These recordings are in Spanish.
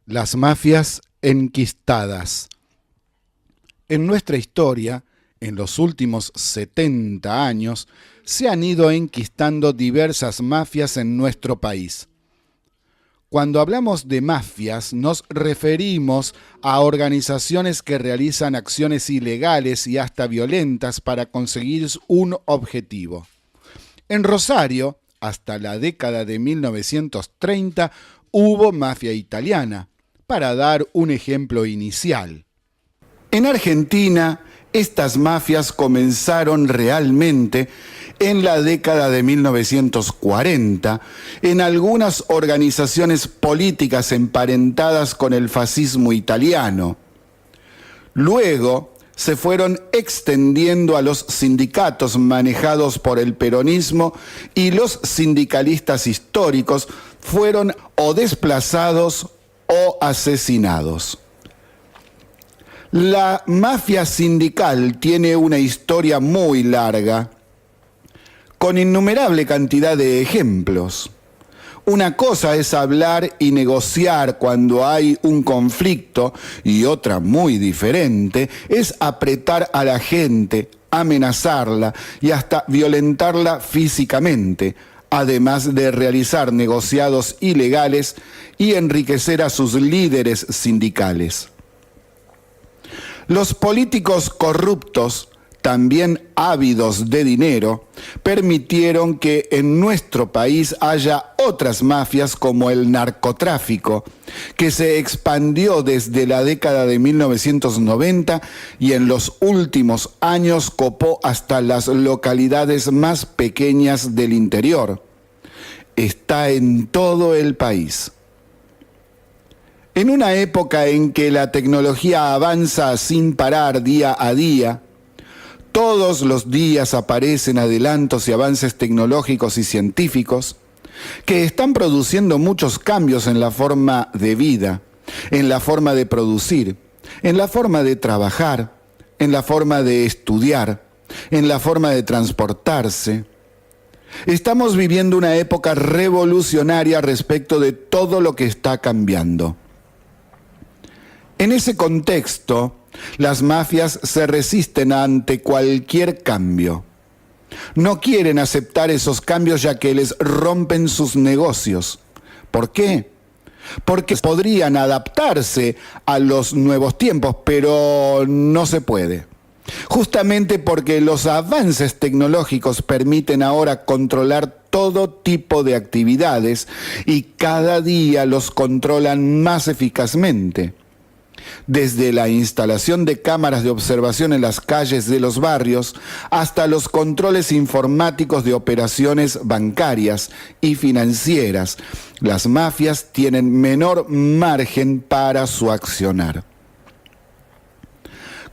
Las mafias enquistadas. En nuestra historia, en los últimos 70 años, se han ido enquistando diversas mafias en nuestro país. Cuando hablamos de mafias, nos referimos a organizaciones que realizan acciones ilegales y hasta violentas para conseguir un objetivo. En Rosario, hasta la década de 1930, hubo mafia italiana, para dar un ejemplo inicial. En Argentina, estas mafias comenzaron realmente en la década de 1940, en algunas organizaciones políticas emparentadas con el fascismo italiano. Luego se fueron extendiendo a los sindicatos manejados por el peronismo y los sindicalistas históricos fueron o desplazados o asesinados. La mafia sindical tiene una historia muy larga, con innumerable cantidad de ejemplos. Una cosa es hablar y negociar cuando hay un conflicto y otra muy diferente es apretar a la gente, amenazarla y hasta violentarla físicamente, además de realizar negociados ilegales y enriquecer a sus líderes sindicales. Los políticos corruptos, también ávidos de dinero, permitieron que en nuestro país haya otras mafias como el narcotráfico, que se expandió desde la década de 1990 y en los últimos años copó hasta las localidades más pequeñas del interior. Está en todo el país. En una época en que la tecnología avanza sin parar día a día, todos los días aparecen adelantos y avances tecnológicos y científicos que están produciendo muchos cambios en la forma de vida, en la forma de producir, en la forma de trabajar, en la forma de estudiar, en la forma de transportarse. Estamos viviendo una época revolucionaria respecto de todo lo que está cambiando. En ese contexto, las mafias se resisten ante cualquier cambio. No quieren aceptar esos cambios ya que les rompen sus negocios. ¿Por qué? Porque podrían adaptarse a los nuevos tiempos, pero no se puede. Justamente porque los avances tecnológicos permiten ahora controlar todo tipo de actividades y cada día los controlan más eficazmente. Desde la instalación de cámaras de observación en las calles de los barrios hasta los controles informáticos de operaciones bancarias y financieras, las mafias tienen menor margen para su accionar.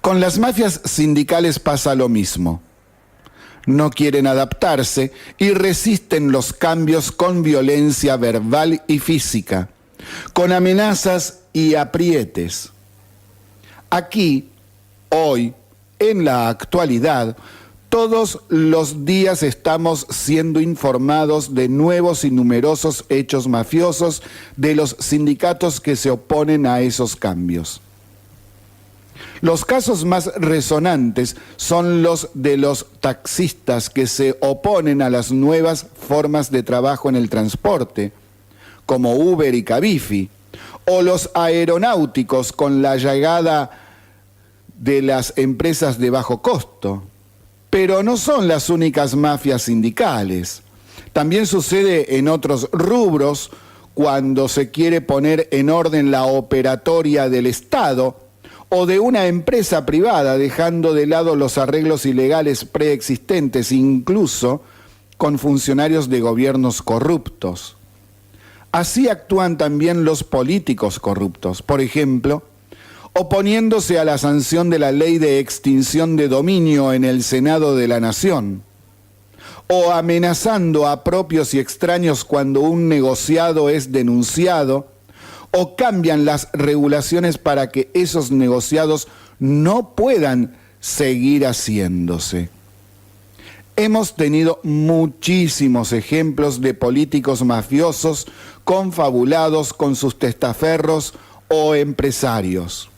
Con las mafias sindicales pasa lo mismo. No quieren adaptarse y resisten los cambios con violencia verbal y física, con amenazas y aprietes. Aquí, hoy, en la actualidad, todos los días estamos siendo informados de nuevos y numerosos hechos mafiosos de los sindicatos que se oponen a esos cambios. Los casos más resonantes son los de los taxistas que se oponen a las nuevas formas de trabajo en el transporte, como Uber y Cabify, o los aeronáuticos con la llegada de las empresas de bajo costo. Pero no son las únicas mafias sindicales. También sucede en otros rubros cuando se quiere poner en orden la operatoria del Estado o de una empresa privada, dejando de lado los arreglos ilegales preexistentes, incluso con funcionarios de gobiernos corruptos. Así actúan también los políticos corruptos, por ejemplo, oponiéndose a la sanción de la ley de extinción de dominio en el Senado de la Nación, o amenazando a propios y extraños cuando un negociado es denunciado, o cambian las regulaciones para que esos negociados no puedan seguir haciéndose. Hemos tenido muchísimos ejemplos de políticos mafiosos confabulados con sus testaferros o empresarios.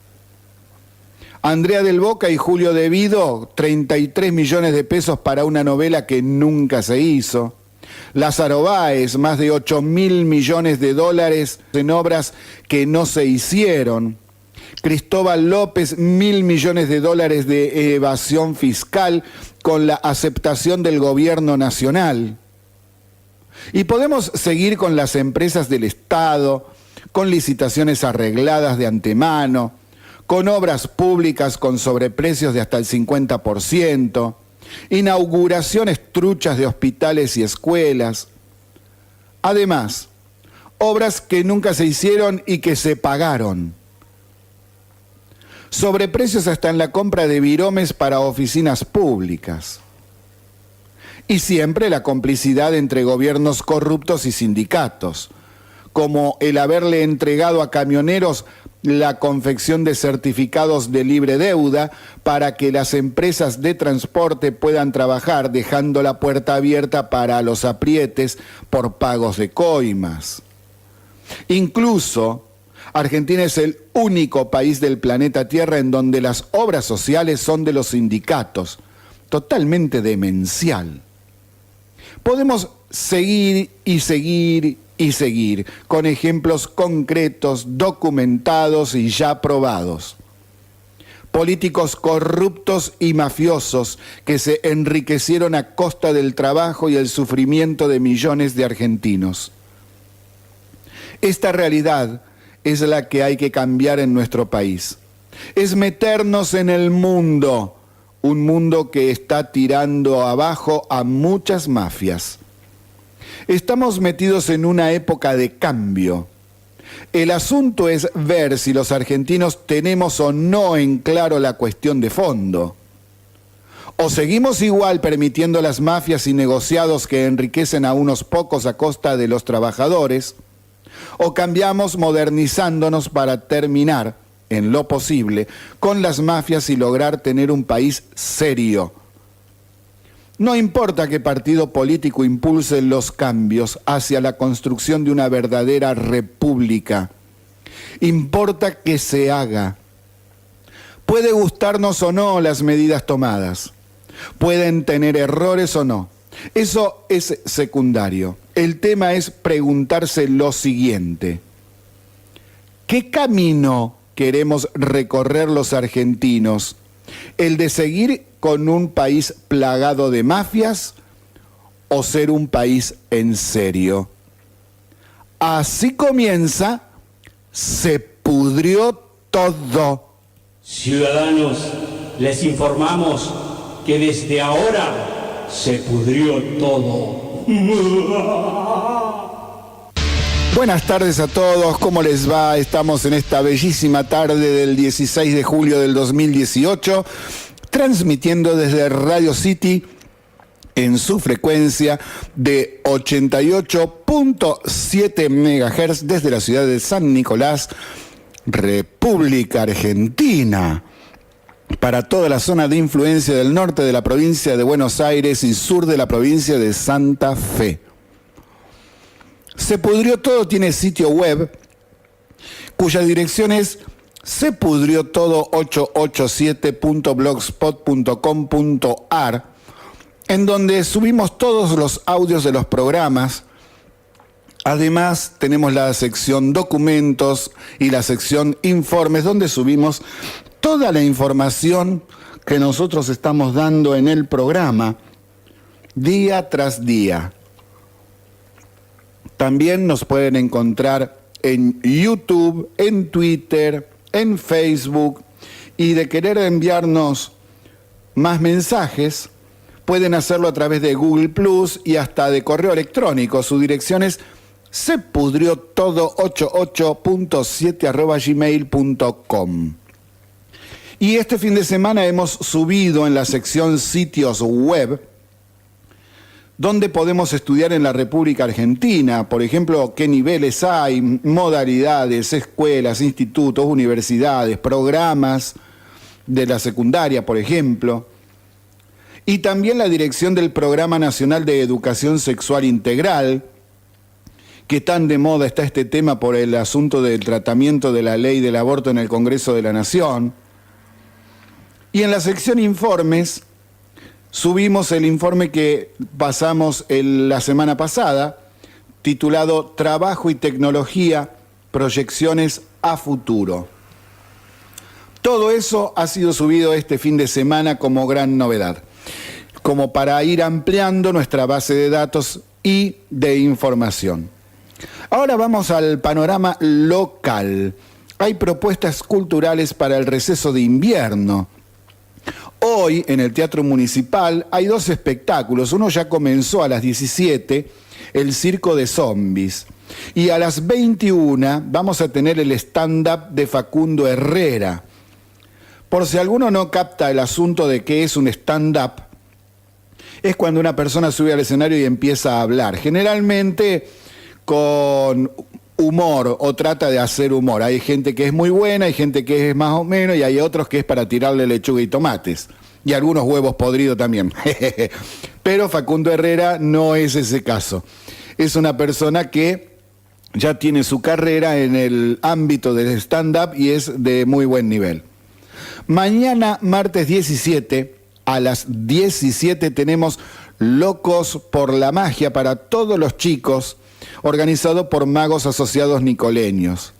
Andrea del Boca y Julio De Vido, 33 millones de pesos para una novela que nunca se hizo. Lázaro Báez, más de 8.000 millones de dólares en obras que no se hicieron. Cristóbal López, 1.000 millones de dólares de evasión fiscal con la aceptación del gobierno nacional. Y podemos seguir con las empresas del Estado, con licitaciones arregladas de antemano, con obras públicas con sobreprecios de hasta el 50%, inauguraciones truchas de hospitales y escuelas. Además, obras que nunca se hicieron y que se pagaron. Sobreprecios hasta en la compra de viromes para oficinas públicas. Y siempre la complicidad entre gobiernos corruptos y sindicatos, como el haberle entregado a camioneros la confección de certificados de libre deuda para que las empresas de transporte puedan trabajar dejando la puerta abierta para los aprietes por pagos de coimas. Incluso, Argentina es el único país del planeta Tierra en donde las obras sociales son de los sindicatos, totalmente demencial. Podemos seguir y seguir y seguir con ejemplos concretos, documentados y ya probados. Políticos corruptos y mafiosos que se enriquecieron a costa del trabajo y el sufrimiento de millones de argentinos. Esta realidad es la que hay que cambiar en nuestro país. Es meternos en el mundo, un mundo que está tirando abajo a muchas mafias. Estamos metidos en una época de cambio. El asunto es ver si los argentinos tenemos o no en claro la cuestión de fondo. O seguimos igual permitiendo las mafias y negociados que enriquecen a unos pocos a costa de los trabajadores, o cambiamos modernizándonos para terminar, en lo posible, con las mafias y lograr tener un país serio. No importa qué partido político impulse los cambios hacia la construcción de una verdadera república. Importa que se haga. Puede gustarnos o no las medidas tomadas. Pueden tener errores o no. Eso es secundario. El tema es preguntarse lo siguiente. ¿Qué camino queremos recorrer los argentinos? ¿El de seguir con un país plagado de mafias o ser un país en serio? Así comienza, se pudrió todo. Ciudadanos, les informamos que desde ahora se pudrió todo. Buenas tardes a todos, ¿cómo les va? Estamos en esta bellísima tarde del 16 de julio del 2018, transmitiendo desde Radio City en su frecuencia de 88.7 MHz desde la ciudad de San Nicolás, República Argentina, para toda la zona de influencia del norte de la provincia de Buenos Aires y sur de la provincia de Santa Fe. Se Pudrió Todo tiene sitio web cuya dirección es sepudriotodo887.blogspot.com.ar, en donde subimos todos los audios de los programas. Además, tenemos la sección documentos y la sección informes, donde subimos toda la información que nosotros estamos dando en el programa día tras día. También nos pueden encontrar en YouTube, en Twitter, en Facebook, y de querer enviarnos más mensajes, pueden hacerlo a través de Google Plus y hasta de correo electrónico. Su dirección es sepudriotodo88.7@gmail.com. Y este fin de semana hemos subido en la sección sitios web, donde podemos estudiar en la República Argentina, por ejemplo, qué niveles hay, modalidades, escuelas, institutos, universidades, programas de la secundaria, por ejemplo, y también la dirección del Programa Nacional de Educación Sexual Integral, que tan de moda está este tema por el asunto del tratamiento de la ley del aborto en el Congreso de la Nación. Y en la sección informes, subimos el informe que pasamos la semana pasada, titulado Trabajo y Tecnología, Proyecciones a Futuro. Todo eso ha sido subido este fin de semana como gran novedad, como para ir ampliando nuestra base de datos y de información. Ahora vamos al panorama local. Hay propuestas culturales para el receso de invierno. Hoy en el Teatro Municipal hay 2 espectáculos. Uno ya comenzó a las 17, el Circo de Zombies. Y a las 21 vamos a tener el stand-up de Facundo Herrera. Por si alguno no capta el asunto de qué es un stand-up, es cuando una persona sube al escenario y empieza a hablar, generalmente con humor o trata de hacer humor. Hay gente que es muy buena, hay gente que es más o menos y hay otros que es para tirarle lechuga y tomates. Y algunos huevos podridos también. Pero Facundo Herrera no es ese caso. Es una persona que ya tiene su carrera en el ámbito del stand-up y es de muy buen nivel. Mañana, martes 17, a las 17 tenemos Locos por la Magia para todos los chicos, organizado por Magos Asociados Nicoleños.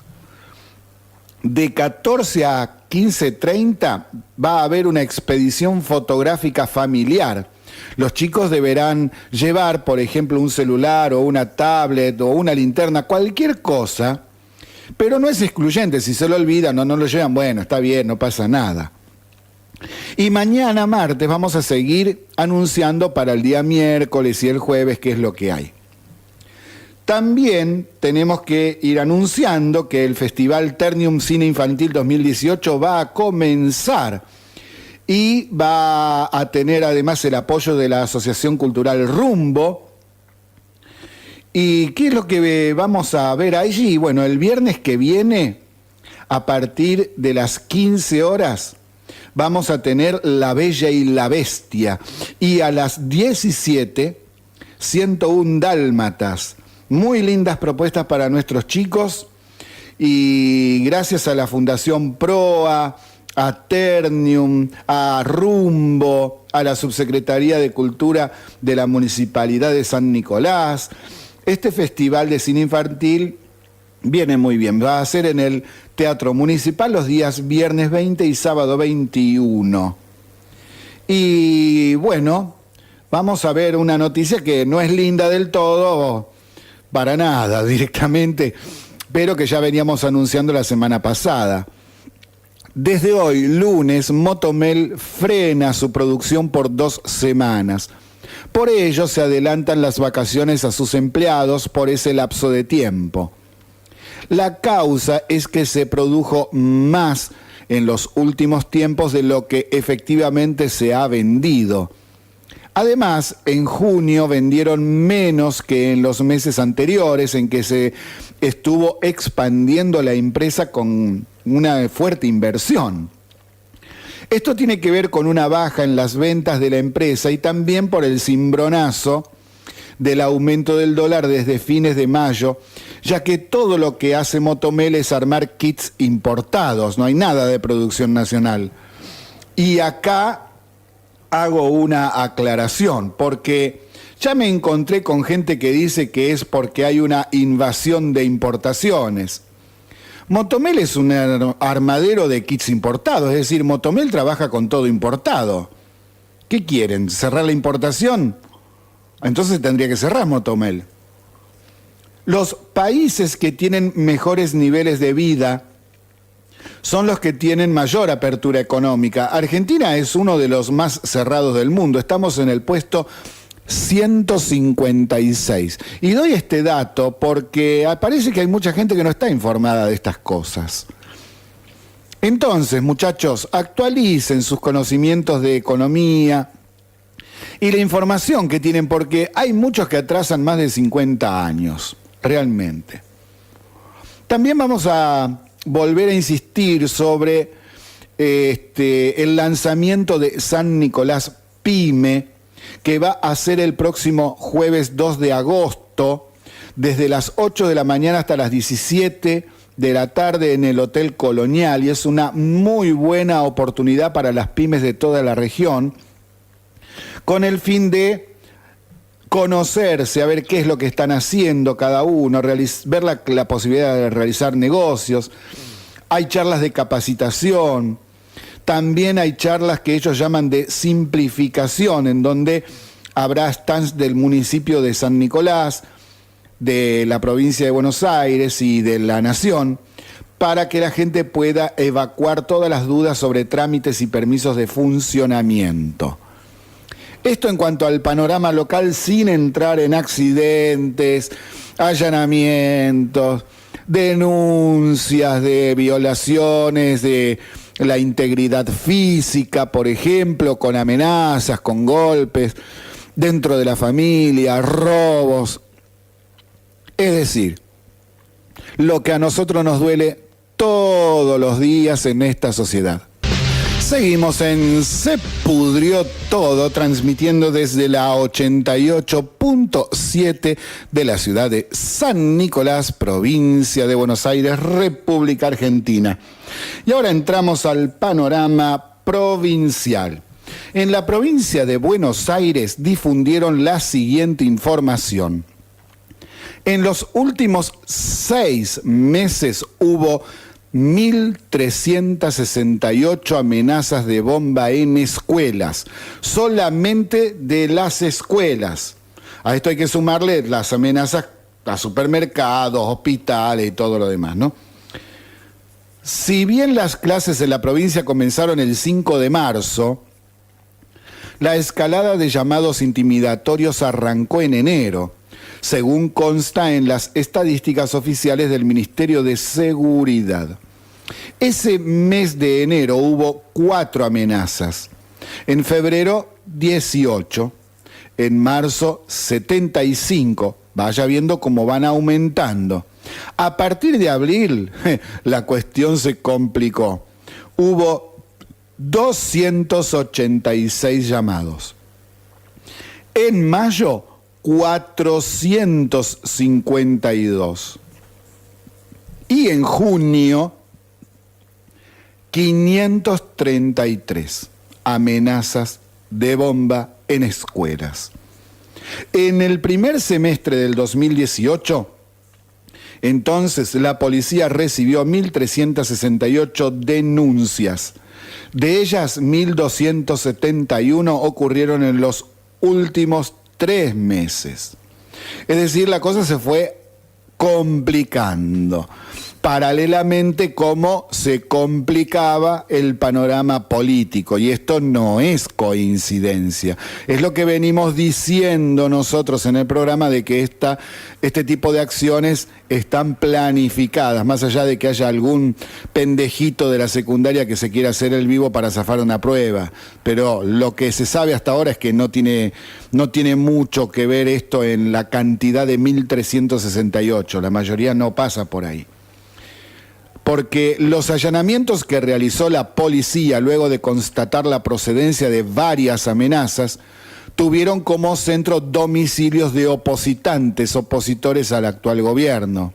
De 14 a 15:30 va a haber una expedición fotográfica familiar. Los chicos deberán llevar, por ejemplo, un celular o una tablet o una linterna, cualquier cosa, pero no es excluyente. Si se lo olvidan o no lo llevan, bueno, está bien, no pasa nada. Y mañana, martes, vamos a seguir anunciando para el día miércoles y el jueves qué es lo que hay. También tenemos que ir anunciando que el Festival Ternium Cine Infantil 2018 va a comenzar y va a tener además el apoyo de la Asociación Cultural Rumbo. ¿Y qué es lo que vamos a ver allí? Bueno, el viernes que viene, a partir de las 15 horas, vamos a tener La Bella y la Bestia. Y a las 17, 101 Dálmatas. Muy lindas propuestas para nuestros chicos. Y gracias a la Fundación Proa, a Ternium, a Rumbo, a la Subsecretaría de Cultura de la Municipalidad de San Nicolás, este festival de cine infantil viene muy bien. Va a ser en el Teatro Municipal los días viernes 20 y sábado 21. Y bueno, vamos a ver una noticia que no es linda del todo, para nada directamente, pero que ya veníamos anunciando la semana pasada. Desde hoy, lunes, Motomel frena su producción por 2 semanas. Por ello, se adelantan las vacaciones a sus empleados por ese lapso de tiempo. La causa es que se produjo más en los últimos tiempos de lo que efectivamente se ha vendido. Además, en junio vendieron menos que en los meses anteriores, en que se estuvo expandiendo la empresa con una fuerte inversión. Esto tiene que ver con una baja en las ventas de la empresa y también por el cimbronazo del aumento del dólar desde fines de mayo, ya que todo lo que hace Motomel es armar kits importados, no hay nada de producción nacional. Y acá hago una aclaración, porque ya me encontré con gente que dice que es porque hay una invasión de importaciones. Motomel es un armadero de kits importados, es decir, Motomel trabaja con todo importado. ¿Qué quieren? ¿Cerrar la importación? Entonces tendría que cerrar Motomel. Los países que tienen mejores niveles de vida son los que tienen mayor apertura económica. Argentina es uno de los más cerrados del mundo. Estamos en el puesto 156. Y doy este dato porque parece que hay mucha gente que no está informada de estas cosas. Entonces, muchachos, actualicen sus conocimientos de economía y la información que tienen, porque hay muchos que atrasan más de 50 años, realmente. También vamos a volver a insistir sobre el lanzamiento de San Nicolás Pyme, que va a ser el próximo jueves 2 de agosto, desde las 8 de la mañana hasta las 17 de la tarde en el Hotel Colonial, y es una muy buena oportunidad para las pymes de toda la región, con el fin de conocerse, a ver qué es lo que están haciendo cada uno, ver la posibilidad de realizar negocios. Hay charlas de capacitación, también hay charlas que ellos llaman de simplificación, en donde habrá stands del municipio de San Nicolás, de la provincia de Buenos Aires y de la Nación, para que la gente pueda evacuar todas las dudas sobre trámites y permisos de funcionamiento. Esto en cuanto al panorama local, sin entrar en accidentes, allanamientos, denuncias de violaciones de la integridad física, por ejemplo, con amenazas, con golpes, dentro de la familia, robos. Es decir, lo que a nosotros nos duele todos los días en esta sociedad. Seguimos en Se Pudrió Todo, transmitiendo desde la 88.7 de la ciudad de San Nicolás, provincia de Buenos Aires, República Argentina. Y ahora entramos al panorama provincial. En la provincia de Buenos Aires difundieron la siguiente información. En los últimos 6 meses hubo 1.368 amenazas de bomba en escuelas, solamente de las escuelas. A esto hay que sumarle las amenazas a supermercados, hospitales y todo lo demás, ¿no? Si bien las clases en la provincia comenzaron el 5 de marzo, la escalada de llamados intimidatorios arrancó en enero, según consta en las estadísticas oficiales del Ministerio de Seguridad. Ese mes de enero hubo 4 amenazas, en febrero 18, en marzo 75, vaya viendo cómo van aumentando. A partir de abril la cuestión se complicó, hubo 286 llamados. En mayo 452. Y en junio, 533 amenazas de bomba en escuelas. En el primer semestre del 2018, entonces la policía recibió 1.368 denuncias. De ellas, 1.271 ocurrieron en los últimos 3 meses. Es decir, la cosa se fue complicando, paralelamente como se complicaba el panorama político, y esto no es coincidencia, es lo que venimos diciendo nosotros en el programa, de que este tipo de acciones están planificadas, más allá de que haya algún pendejito de la secundaria que se quiera hacer el vivo para zafar una prueba, pero lo que se sabe hasta ahora es que no tiene mucho que ver esto en la cantidad de 1.368, la mayoría no pasa por ahí. Porque los allanamientos que realizó la policía luego de constatar la procedencia de varias amenazas tuvieron como centro domicilios de opositores al actual gobierno.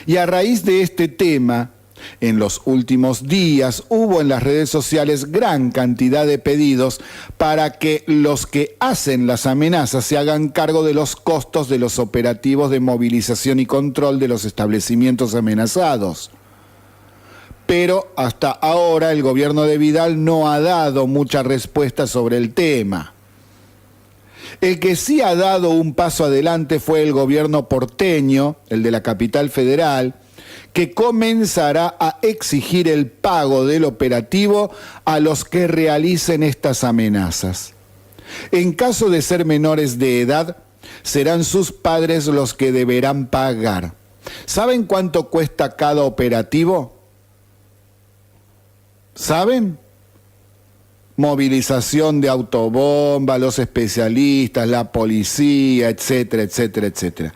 Y a raíz de este tema, en los últimos días hubo en las redes sociales gran cantidad de pedidos para que los que hacen las amenazas se hagan cargo de los costos de los operativos de movilización y control de los establecimientos amenazados. Pero hasta ahora el gobierno de Vidal no ha dado mucha respuesta sobre el tema. El que sí ha dado un paso adelante fue el gobierno porteño, el de la capital federal, que comenzará a exigir el pago del operativo a los que realicen estas amenazas. En caso de ser menores de edad, serán sus padres los que deberán pagar. ¿Saben cuánto cuesta cada operativo? ¿Saben? Movilización de autobomba, los especialistas, la policía, etcétera, etcétera, etcétera.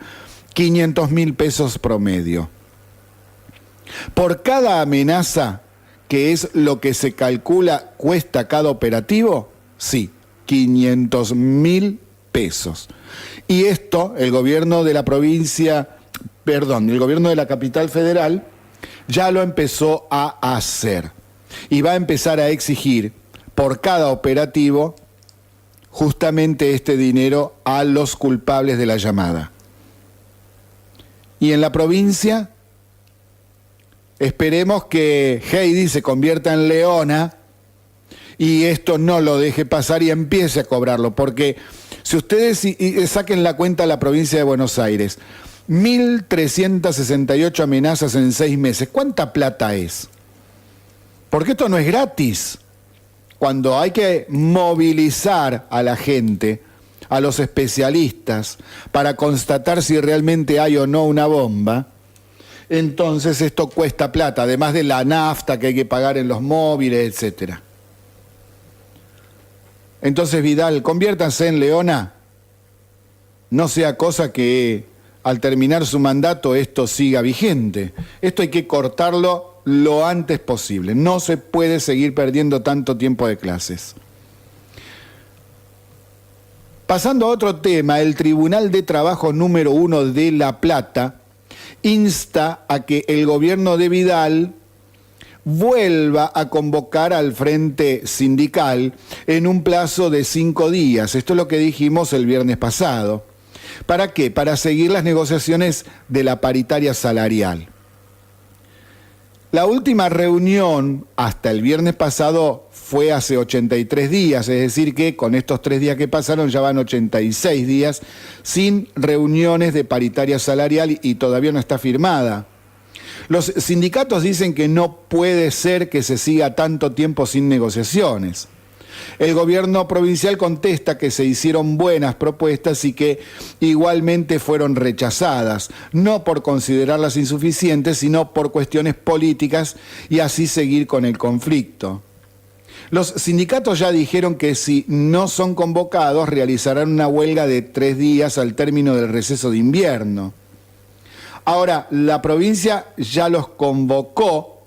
500.000 pesos promedio. Por cada amenaza, que es lo que se calcula cuesta cada operativo, sí, 500.000 pesos. Y esto, el gobierno de la el gobierno de la capital federal ya lo empezó a hacer. Y va a empezar a exigir por cada operativo justamente este dinero a los culpables de la llamada. Y en la provincia, esperemos que Heidi se convierta en leona y esto no lo deje pasar y empiece a cobrarlo, porque si ustedes saquen la cuenta a la provincia de Buenos Aires, 1.368 amenazas en 6 meses, ¿cuánta plata es? Porque esto no es gratis. Cuando hay que movilizar a la gente, a los especialistas, para constatar si realmente hay o no una bomba, entonces esto cuesta plata, además de la nafta que hay que pagar en los móviles, etc. Entonces, Vidal, conviértanse en leona, no sea cosa que al terminar su mandato esto siga vigente. Esto hay que cortarlo lo antes posible. No se puede seguir perdiendo tanto tiempo de clases. Pasando a otro tema, el Tribunal de Trabajo número 1 de La Plata insta a que el gobierno de Vidal vuelva a convocar al frente sindical en un plazo de 5 días. Esto es lo que dijimos el viernes pasado. ¿Para qué? Para seguir las negociaciones de la paritaria salarial. La última reunión hasta el viernes pasado fue hace 83 días, es decir que con estos 3 días que pasaron ya van 86 días sin reuniones de paritaria salarial y todavía no está firmada. Los sindicatos dicen que no puede ser que se siga tanto tiempo sin negociaciones. El gobierno provincial contesta que se hicieron buenas propuestas y que igualmente fueron rechazadas, no por considerarlas insuficientes, sino por cuestiones políticas y así seguir con el conflicto. Los sindicatos ya dijeron que si no son convocados realizarán una huelga de 3 días al término del receso de invierno. Ahora, la provincia ya los convocó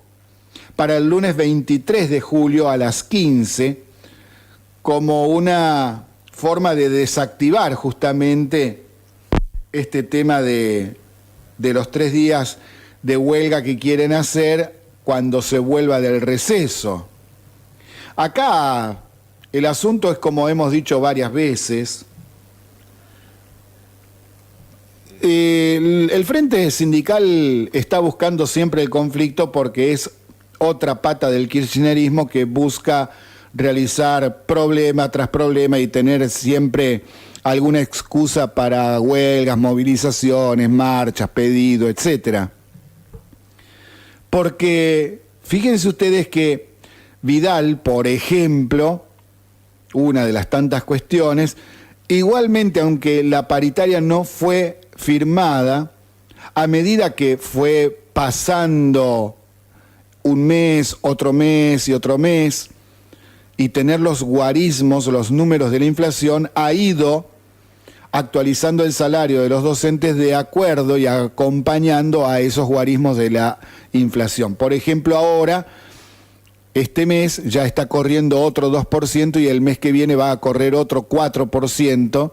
para el lunes 23 de julio a las 15 como una forma de desactivar justamente este tema de los 3 días de huelga que quieren hacer cuando se vuelva del receso. Acá el asunto es, como hemos dicho varias veces, el frente sindical está buscando siempre el conflicto porque es otra pata del kirchnerismo que busca realizar problema tras problema y tener siempre alguna excusa para huelgas, movilizaciones, marchas, pedidos, etc. Porque fíjense ustedes que Vidal, por ejemplo, una de las tantas cuestiones, igualmente aunque la paritaria no fue firmada, a medida que fue pasando un mes y otro mes, y tener los guarismos, los números de la inflación, ha ido actualizando el salario de los docentes de acuerdo y acompañando a esos guarismos de la inflación. Por ejemplo, ahora, este mes ya está corriendo otro 2% y el mes que viene va a correr otro 4%,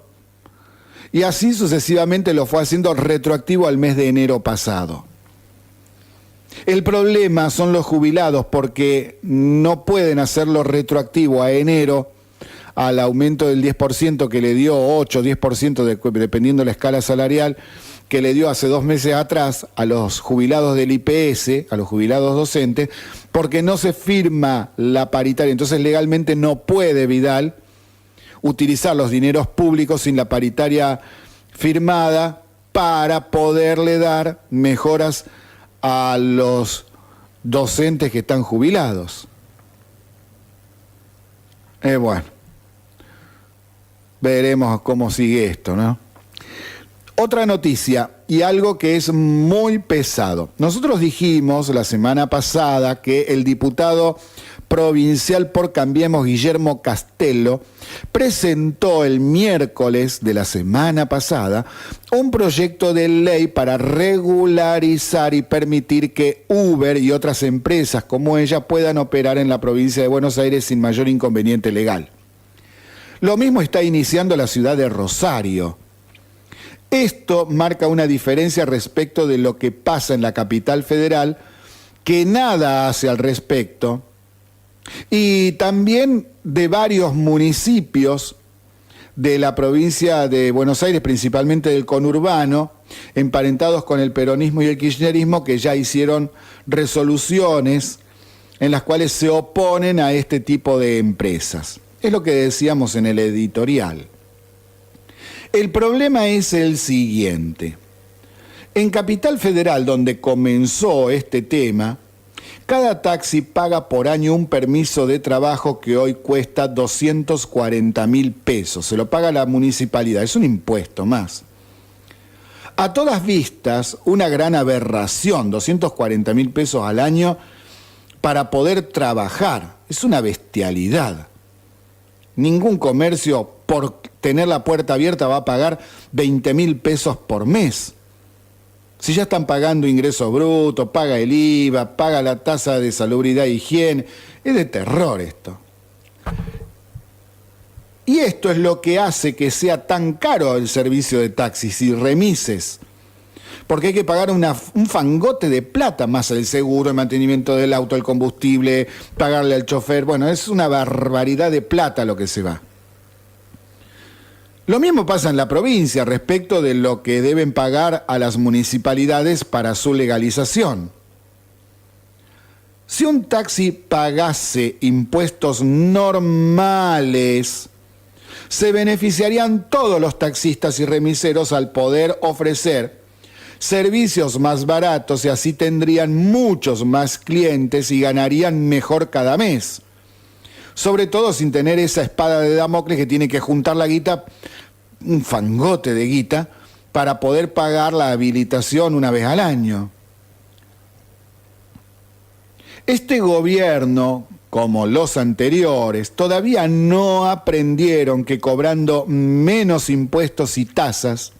y así sucesivamente lo fue haciendo retroactivo al mes de enero pasado. El problema son los jubilados porque no pueden hacerlo retroactivo a enero al aumento del 10% que le dio, 8-10% dependiendo de la escala salarial, que le dio hace 2 meses atrás a los jubilados del IPS, a los jubilados docentes, porque no se firma la paritaria. Entonces legalmente no puede Vidal utilizar los dineros públicos sin la paritaria firmada para poderle dar mejoras a los docentes que están jubilados. Bueno, veremos cómo sigue esto, ¿no? Otra noticia, y algo que es muy pesado. Nosotros dijimos la semana pasada que el diputado provincial por Cambiemos, Guillermo Castello, presentó el miércoles de la semana pasada un proyecto de ley para regularizar y permitir que Uber y otras empresas como ella puedan operar en la provincia de Buenos Aires sin mayor inconveniente legal. Lo mismo está iniciando la ciudad de Rosario. Esto marca una diferencia respecto de lo que pasa en la capital federal, que nada hace al respecto, y también de varios municipios de la provincia de Buenos Aires, principalmente del conurbano, emparentados con el peronismo y el kirchnerismo, que ya hicieron resoluciones en las cuales se oponen a este tipo de empresas. Es lo que decíamos en el editorial. El problema es el siguiente. En Capital Federal, donde comenzó este tema, cada taxi paga por año un permiso de trabajo que hoy cuesta 240.000 pesos. Se lo paga la municipalidad, es un impuesto más. A todas vistas, una gran aberración, 240.000 pesos al año para poder trabajar. Es una bestialidad. Ningún comercio por tener la puerta abierta va a pagar 20.000 pesos por mes. Si ya están pagando ingreso bruto, paga el IVA, paga la tasa de salubridad e higiene, es de terror esto. Y esto es lo que hace que sea tan caro el servicio de taxis y remises, porque hay que pagar un fangote de plata, más el seguro, el mantenimiento del auto, el combustible, pagarle al chofer. Bueno, es una barbaridad de plata lo que se va. Lo mismo pasa en la provincia respecto de lo que deben pagar a las municipalidades para su legalización. Si un taxi pagase impuestos normales, se beneficiarían todos los taxistas y remiseros al poder ofrecer servicios más baratos y así tendrían muchos más clientes y ganarían mejor cada mes. Sobre todo sin tener esa espada de Damocles que tiene que juntar la guita, un fangote de guita, para poder pagar la habilitación una vez al año. Este gobierno, como los anteriores, todavía no aprendieron que cobrando menos impuestos y tasas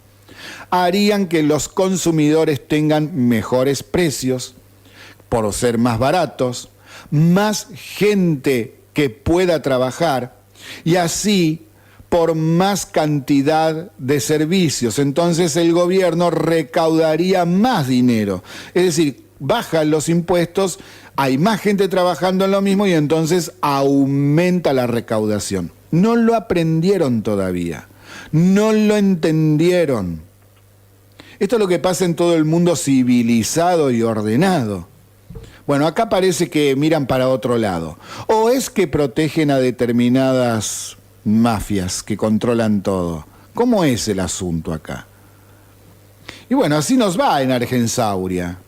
harían que los consumidores tengan mejores precios por ser más baratos, más gente que pueda trabajar y así por más cantidad de servicios. Entonces el gobierno recaudaría más dinero. Es decir, bajan los impuestos, hay más gente trabajando en lo mismo y entonces aumenta la recaudación. No lo aprendieron todavía, no lo entendieron. Esto es lo que pasa en todo el mundo civilizado y ordenado. Bueno, acá parece que miran para otro lado. O es que protegen a determinadas mafias que controlan todo. ¿Cómo es el asunto acá? Y bueno, así nos va en Argensauria.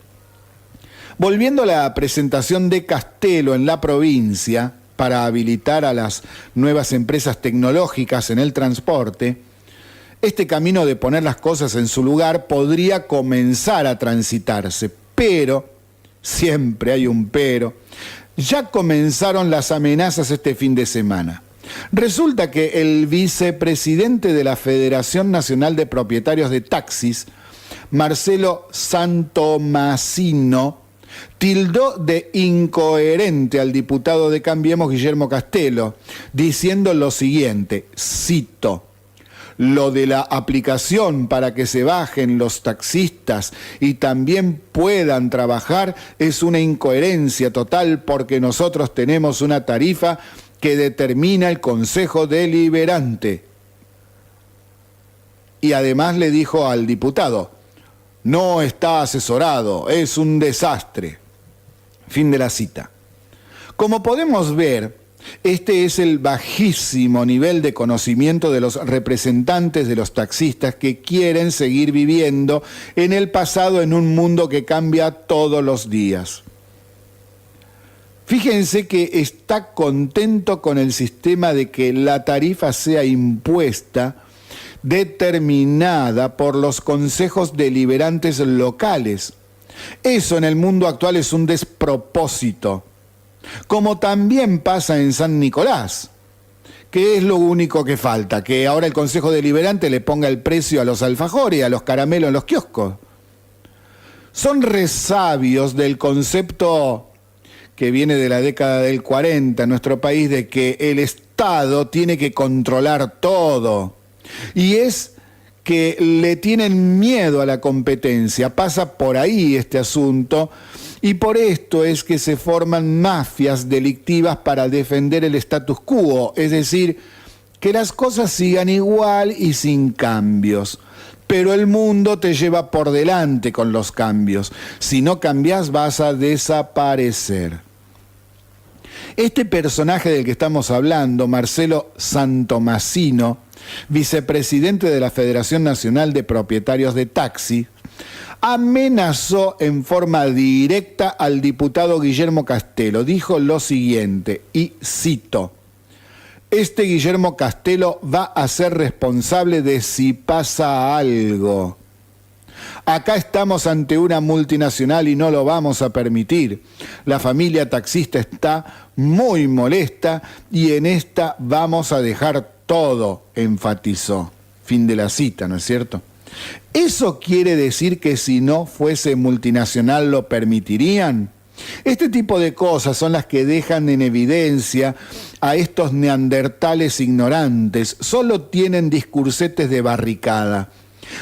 Volviendo a la presentación de Castelo en la provincia para habilitar a las nuevas empresas tecnológicas en el transporte, este camino de poner las cosas en su lugar podría comenzar a transitarse, pero, siempre hay un pero, ya comenzaron las amenazas este fin de semana. Resulta que el vicepresidente de la Federación Nacional de Propietarios de Taxis, Marcelo Santomasino, tildó de incoherente al diputado de Cambiemos, Guillermo Castelo, diciendo lo siguiente, cito: lo de la aplicación para que se bajen los taxistas y también puedan trabajar es una incoherencia total porque nosotros tenemos una tarifa que determina el Consejo Deliberante. Y además le dijo al diputado, no está asesorado, es un desastre. Fin de la cita. Como podemos ver, este es el bajísimo nivel de conocimiento de los representantes de los taxistas que quieren seguir viviendo en el pasado en un mundo que cambia todos los días. Fíjense que está contento con el sistema de que la tarifa sea impuesta, determinada por los consejos deliberantes locales. Eso en el mundo actual es un despropósito. Como también pasa en San Nicolás, que es lo único que falta, que ahora el Consejo Deliberante le ponga el precio a los alfajores, a los caramelos en los kioscos. Son resabios del concepto que viene de la década del 40 en nuestro país, de que el Estado tiene que controlar todo. Y es que le tienen miedo a la competencia. Pasa por ahí este asunto, y por esto es que se forman mafias delictivas para defender el status quo, es decir, que las cosas sigan igual y sin cambios. Pero el mundo te lleva por delante con los cambios. Si no cambias, vas a desaparecer. Este personaje del que estamos hablando, Marcelo Santomassino, vicepresidente de la Federación Nacional de Propietarios de Taxi, amenazó en forma directa al diputado Guillermo Castello. Dijo lo siguiente, y cito: este Guillermo Castello va a ser responsable de si pasa algo. Acá estamos ante una multinacional y no lo vamos a permitir. La familia taxista está muy molesta y en esta vamos a dejar todo, enfatizó. Fin de la cita, ¿no es cierto? ¿Eso quiere decir que si no fuese multinacional lo permitirían? Este tipo de cosas son las que dejan en evidencia a estos neandertales ignorantes. Solo tienen discursetes de barricada.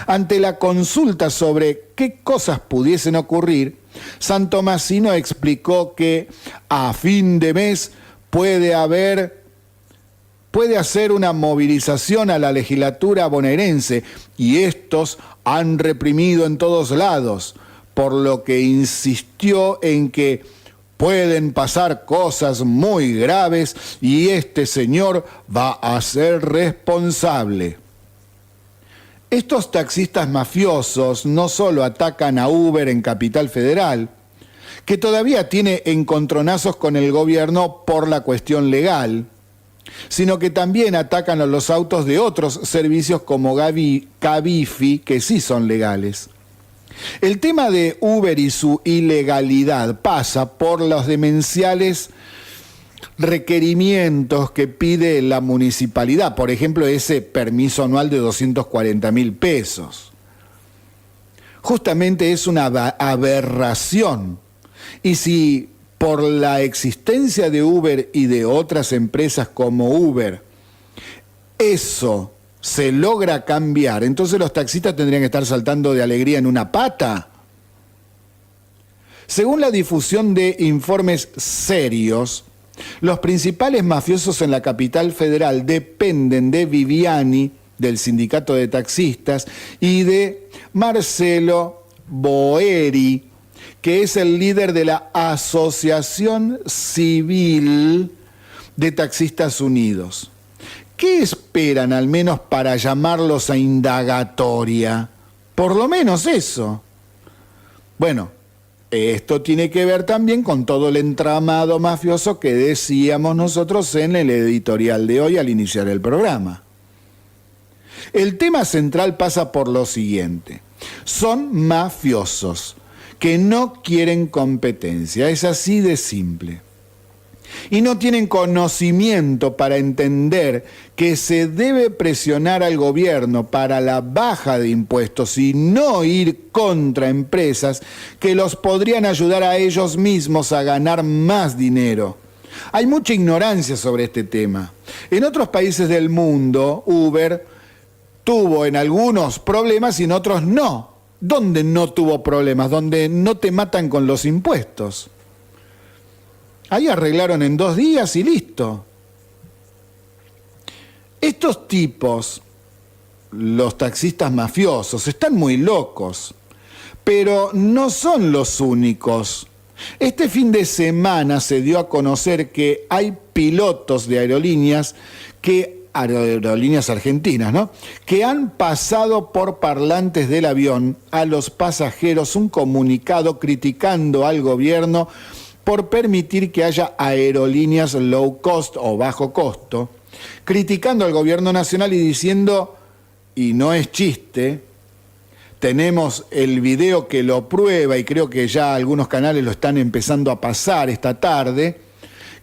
Ante la consulta sobre qué cosas pudiesen ocurrir, Santomassino explicó que a fin de mes puede hacer una movilización a la legislatura bonaerense y estos han reprimido en todos lados, por lo que insistió en que pueden pasar cosas muy graves y este señor va a ser responsable. Estos taxistas mafiosos no solo atacan a Uber en Capital Federal, que todavía tiene encontronazos con el gobierno por la cuestión legal, sino que también atacan a los autos de otros servicios como Cabify, que sí son legales. El tema de Uber y su ilegalidad pasa por los demenciales requerimientos que pide la municipalidad, por ejemplo, ese permiso anual de 240.000 pesos. Justamente es una aberración. Y si por la existencia de Uber y de otras empresas como Uber, eso se logra cambiar, entonces los taxistas tendrían que estar saltando de alegría en una pata. Según la difusión de informes serios, los principales mafiosos en la Capital Federal dependen de Viviani, del sindicato de taxistas, y de Marcelo Boeri, que es el líder de la Asociación Civil de Taxistas Unidos. ¿Qué esperan al menos para llamarlos a indagatoria? Por lo menos eso. Bueno, esto tiene que ver también con todo el entramado mafioso que decíamos nosotros en el editorial de hoy al iniciar el programa. El tema central pasa por lo siguiente. Son mafiosos que no quieren competencia, es así de simple. Y no tienen conocimiento para entender que se debe presionar al gobierno para la baja de impuestos y no ir contra empresas que los podrían ayudar a ellos mismos a ganar más dinero. Hay mucha ignorancia sobre este tema. En otros países del mundo, Uber tuvo en algunos problemas y en otros no. ¿Dónde no tuvo problemas? Donde no te matan con los impuestos. Ahí arreglaron en 2 días y listo. Estos tipos, los taxistas mafiosos, están muy locos, pero no son los únicos. Este fin de semana se dio a conocer que hay pilotos de aerolíneas argentinas, ¿no?, que han pasado por parlantes del avión a los pasajeros un comunicado criticando al gobierno por permitir que haya aerolíneas low cost o bajo costo, criticando al gobierno nacional y diciendo, y no es chiste, tenemos el video que lo prueba y creo que ya algunos canales lo están empezando a pasar esta tarde,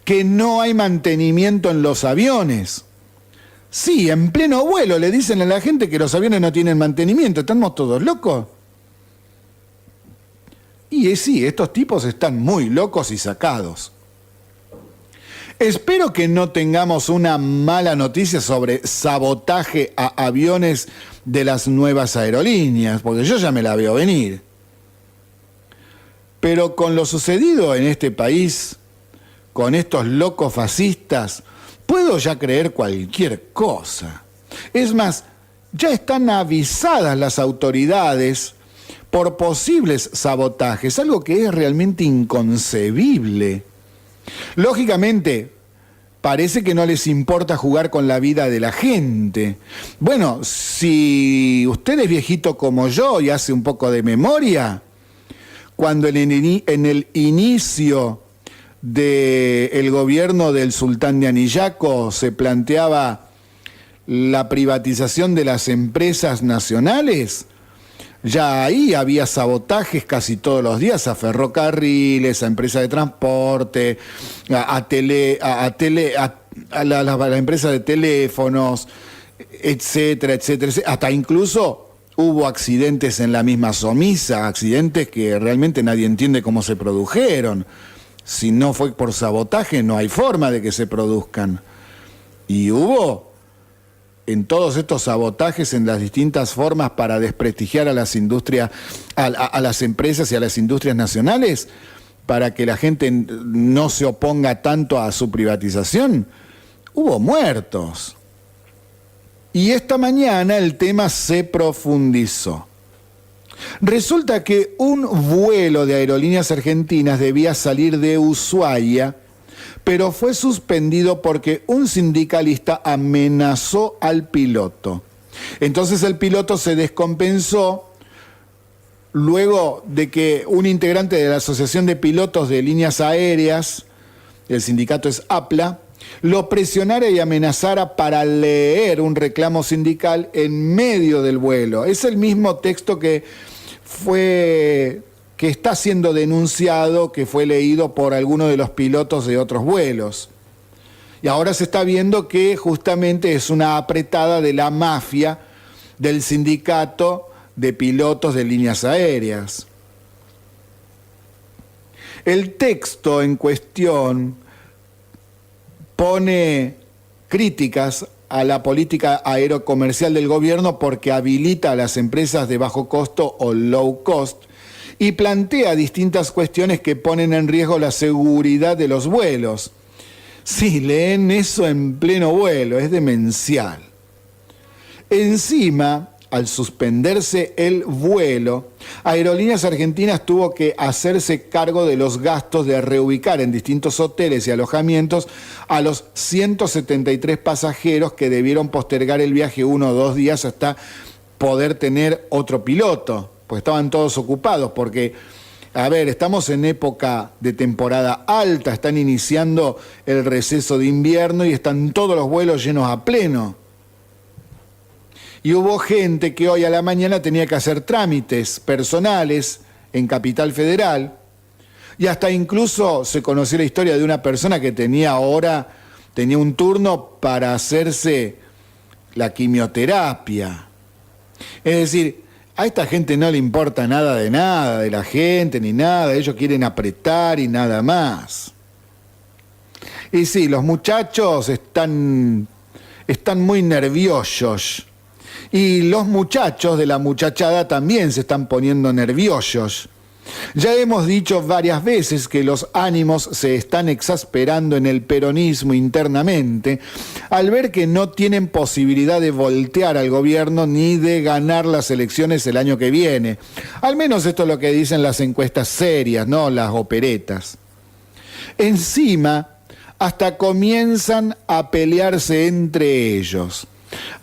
que no hay mantenimiento en los aviones. Sí, en pleno vuelo le dicen a la gente que los aviones no tienen mantenimiento. ¿Estamos todos locos? Y sí, estos tipos están muy locos y sacados. Espero que no tengamos una mala noticia sobre sabotaje a aviones de las nuevas aerolíneas, porque yo ya me la veo venir. Pero con lo sucedido en este país, con estos locos fascistas, puedo ya creer cualquier cosa. Es más, ya están avisadas las autoridades por posibles sabotajes, algo que es realmente inconcebible. Lógicamente, parece que no les importa jugar con la vida de la gente. Bueno, si usted es viejito como yo y hace un poco de memoria, cuando en el inicio del gobierno del sultán de Anillaco se planteaba la privatización de las empresas nacionales, ya ahí había sabotajes casi todos los días a ferrocarriles, a empresas de transporte, a la empresa de teléfonos, etcétera, etcétera, etcétera. Hasta incluso hubo accidentes en la misma Somisa, accidentes que realmente nadie entiende cómo se produjeron. Si no fue por sabotaje, no hay forma de que se produzcan. Y hubo en todos estos sabotajes en las distintas formas para desprestigiar a las industrias, a las empresas y a las industrias nacionales, para que la gente no se oponga tanto a su privatización, hubo muertos. Y esta mañana el tema se profundizó. Resulta que un vuelo de Aerolíneas Argentinas debía salir de Ushuaia, pero fue suspendido porque un sindicalista amenazó al piloto. Entonces el piloto se descompensó luego de que un integrante de la Asociación de Pilotos de Líneas Aéreas, el sindicato es APLA, lo presionara y amenazara para leer un reclamo sindical en medio del vuelo. Es el mismo texto que está siendo denunciado, que fue leído por algunos de los pilotos de otros vuelos. Y ahora se está viendo que justamente es una apretada de la mafia del sindicato de pilotos de líneas aéreas. El texto en cuestión pone críticas a la política aerocomercial del gobierno porque habilita a las empresas de bajo costo o low cost y plantea distintas cuestiones que ponen en riesgo la seguridad de los vuelos. Sí, leen eso en pleno vuelo, es demencial. Encima, al suspenderse el vuelo, Aerolíneas Argentinas tuvo que hacerse cargo de los gastos de reubicar en distintos hoteles y alojamientos a los 173 pasajeros que debieron postergar el viaje 1 o 2 días hasta poder tener otro piloto, pues estaban todos ocupados, porque, a ver, estamos en época de temporada alta, están iniciando el receso de invierno y están todos los vuelos llenos a pleno. Y hubo gente que hoy a la mañana tenía que hacer trámites personales en Capital Federal, y hasta incluso se conoció la historia de una persona que tenía un turno para hacerse la quimioterapia. Es decir, a esta gente no le importa nada de la gente ni nada, ellos quieren apretar y nada más. Y sí, los muchachos están muy nerviosos. Y los muchachos de la muchachada también se están poniendo nerviosos. Ya hemos dicho varias veces que los ánimos se están exasperando en el peronismo internamente al ver que no tienen posibilidad de voltear al gobierno ni de ganar las elecciones el año que viene. Al menos esto es lo que dicen las encuestas serias, no las operetas. Encima, hasta comienzan a pelearse entre ellos.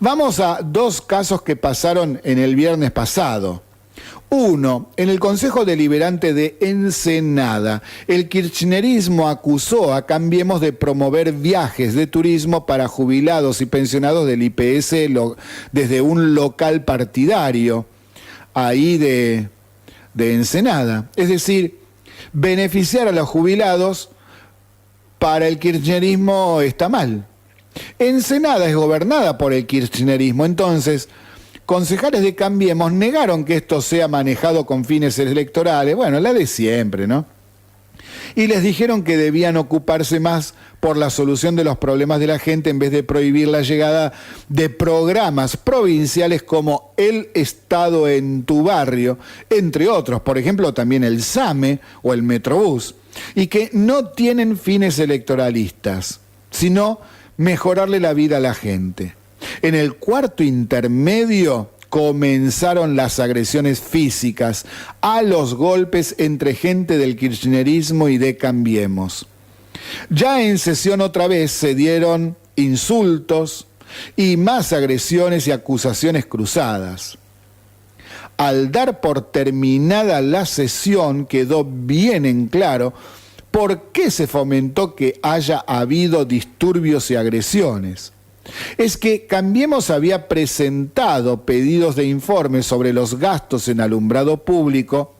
Vamos a 2 casos que pasaron en el viernes pasado. Uno, en el Consejo Deliberante de Ensenada, el kirchnerismo acusó a Cambiemos de promover viajes de turismo para jubilados y pensionados del IPS desde un local partidario, ahí de Ensenada. Es decir, beneficiar a los jubilados para el kirchnerismo está mal. Ensenada es gobernada por el kirchnerismo, entonces concejales de Cambiemos negaron que esto sea manejado con fines electorales, bueno, la de siempre, ¿no? y les dijeron que debían ocuparse más por la solución de los problemas de la gente en vez de prohibir la llegada de programas provinciales como El Estado en tu barrio, entre otros, por ejemplo también el SAME o el Metrobús, y que no tienen fines electoralistas, sino mejorarle la vida a la gente. En el cuarto intermedio comenzaron las agresiones físicas, a los golpes entre gente del kirchnerismo y de Cambiemos. Ya en sesión otra vez se dieron insultos y más agresiones y acusaciones cruzadas. Al dar por terminada la sesión quedó bien en claro por qué se fomentó que haya habido disturbios y agresiones. Es que Cambiemos había presentado pedidos de informe sobre los gastos en alumbrado público,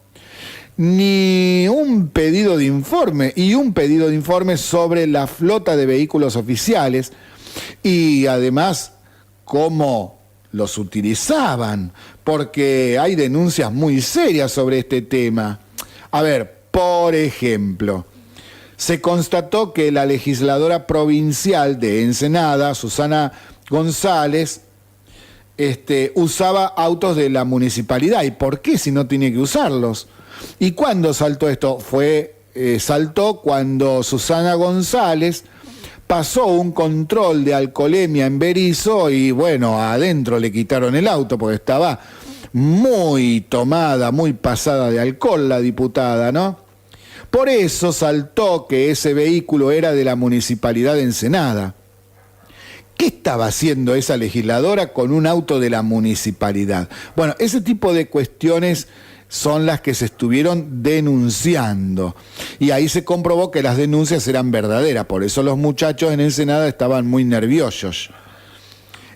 ni un pedido de informe y un pedido de informe sobre la flota de vehículos oficiales y además cómo los utilizaban, porque hay denuncias muy serias sobre este tema. A ver, por ejemplo, se constató que la legisladora provincial de Ensenada, Susana González, usaba autos de la municipalidad. ¿Y por qué si no tiene que usarlos? ¿Y cuándo saltó esto? Saltó cuando Susana González pasó un control de alcoholemia en Berisso y bueno, adentro le quitaron el auto porque estaba muy tomada, muy pasada de alcohol la diputada, ¿no? Por eso saltó que ese vehículo era de la municipalidad de Ensenada. ¿Qué estaba haciendo esa legisladora con un auto de la municipalidad? Bueno, ese tipo de cuestiones son las que se estuvieron denunciando. Y ahí se comprobó que las denuncias eran verdaderas, por eso los muchachos en Ensenada estaban muy nerviosos.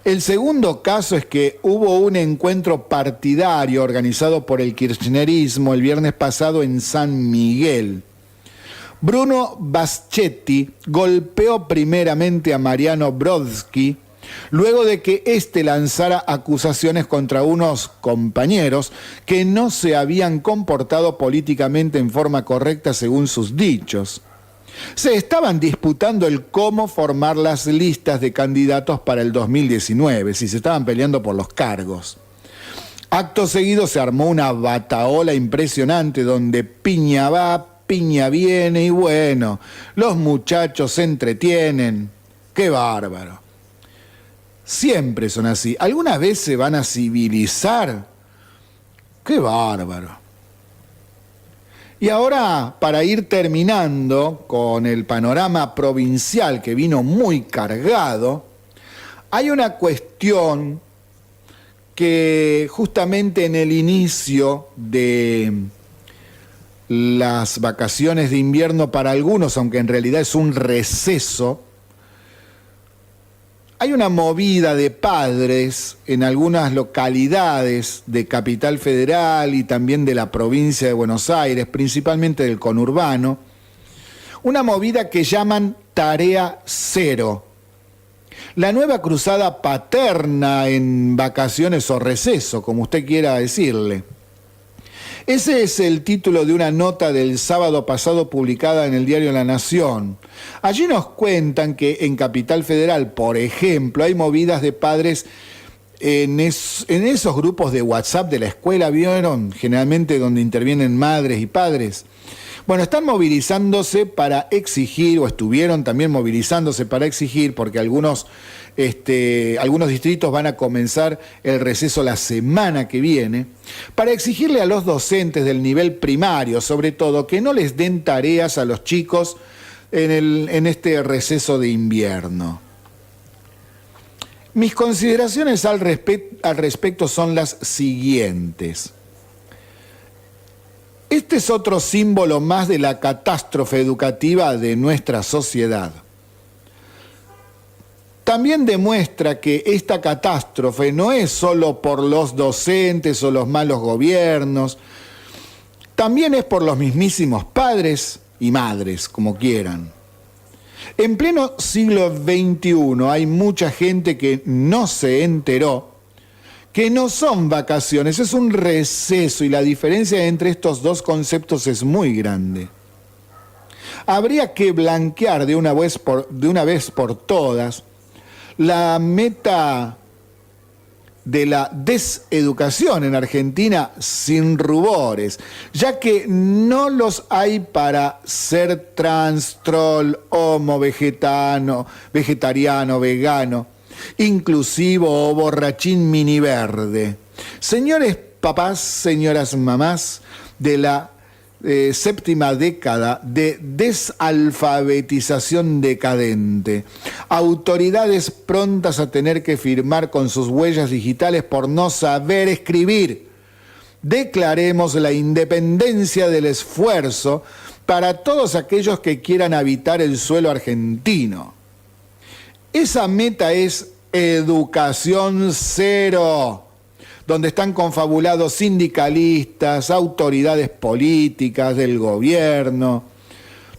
El segundo caso es que hubo un encuentro partidario organizado por el kirchnerismo el viernes pasado en San Miguel. Bruno Baschetti golpeó primeramente a Mariano Brodsky, luego de que éste lanzara acusaciones contra unos compañeros que no se habían comportado políticamente en forma correcta según sus dichos. Se estaban disputando el cómo formar las listas de candidatos para el 2019, si se estaban peleando por los cargos. Acto seguido se armó una batahola impresionante donde piña va, piña viene y bueno, los muchachos se entretienen. ¡Qué bárbaro! Siempre son así. ¿Alguna vez se van a civilizar? ¡Qué bárbaro! Y ahora, para ir terminando con el panorama provincial que vino muy cargado, hay una cuestión que justamente en el inicio de las vacaciones de invierno para algunos, aunque en realidad es un receso, hay una movida de padres en algunas localidades de Capital Federal y también de la provincia de Buenos Aires, principalmente del conurbano, una movida que llaman Tarea Cero. La nueva cruzada paterna en vacaciones o receso, como usted quiera decirle. Ese es el título de una nota del sábado pasado publicada en el diario La Nación. Allí nos cuentan que en Capital Federal, por ejemplo, hay movidas de padres en esos grupos de WhatsApp de la escuela, ¿vieron? Generalmente donde intervienen madres y padres. Bueno, están movilizándose para exigir, o estuvieron también movilizándose para exigir, porque algunos distritos van a comenzar el receso la semana que viene, para exigirle a los docentes del nivel primario, sobre todo, que no les den tareas a los chicos en este receso de invierno. Mis consideraciones al respecto son las siguientes. Este es otro símbolo más de la catástrofe educativa de nuestra sociedad. También demuestra que esta catástrofe no es solo por los docentes o los malos gobiernos, también es por los mismísimos padres y madres, como quieran. En pleno siglo XXI hay mucha gente que no se enteró que no son vacaciones, es un receso y la diferencia entre estos dos conceptos es muy grande. habría que blanquear de una vez por todas la meta de la deseducación en Argentina sin rubores, ya que no los hay para ser trans, troll, homo, vegetariano, vegano, inclusivo o borrachín mini verde. Señores papás, señoras mamás de la séptima década de desalfabetización decadente, autoridades prontas a tener que firmar con sus huellas digitales por no saber escribir. Declaremos la independencia del esfuerzo para todos aquellos que quieran habitar el suelo argentino. Esa meta es educación cero, donde están confabulados sindicalistas, autoridades políticas del gobierno,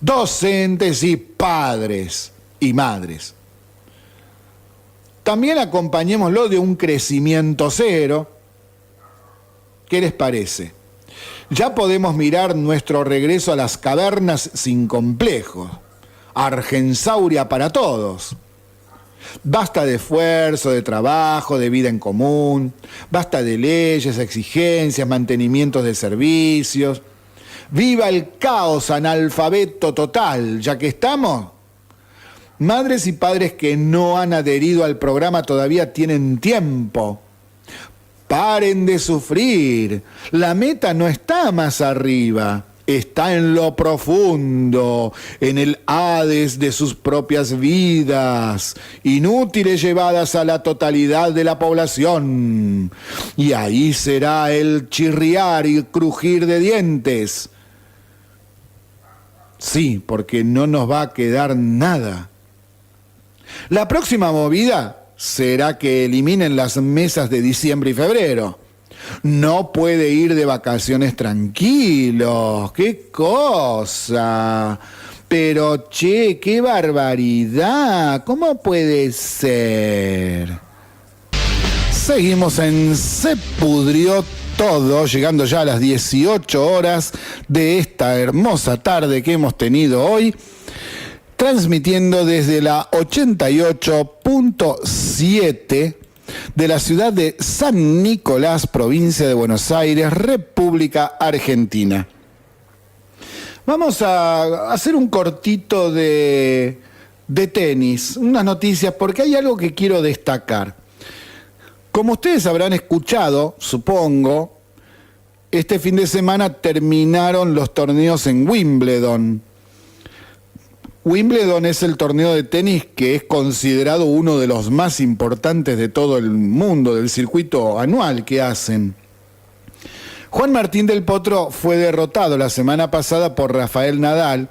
docentes y padres y madres. También acompañémoslo de un crecimiento cero. ¿Qué les parece? Ya podemos mirar nuestro regreso a las cavernas sin complejos. Argensauria para todos. Basta de esfuerzo, de trabajo, de vida en común. Basta de leyes, exigencias, mantenimientos de servicios. ¡Viva el caos analfabeto total! Ya que estamos, madres y padres que no han adherido al programa todavía tienen tiempo. Paren de sufrir. La meta no está más arriba. Está en lo profundo, en el Hades de sus propias vidas, inútiles llevadas a la totalidad de la población. Y ahí será el chirriar y crujir de dientes. Sí, porque no nos va a quedar nada. La próxima movida será que eliminen las mesas de diciembre y febrero. No puede ir de vacaciones tranquilos. ¡Qué cosa! Pero, che, qué barbaridad. ¿Cómo puede ser? Seguimos en Se Pudrió Todo, llegando ya a las 18 horas de esta hermosa tarde que hemos tenido hoy, transmitiendo desde la 88.7 de la ciudad de San Nicolás, provincia de Buenos Aires, República Argentina. Vamos a hacer un cortito de tenis, unas noticias, porque hay algo que quiero destacar. Como ustedes habrán escuchado, supongo, este fin de semana terminaron los torneos en Wimbledon. Wimbledon es el torneo de tenis que es considerado uno de los más importantes de todo el mundo, del circuito anual que hacen. Juan Martín del Potro fue derrotado la semana pasada por Rafael Nadal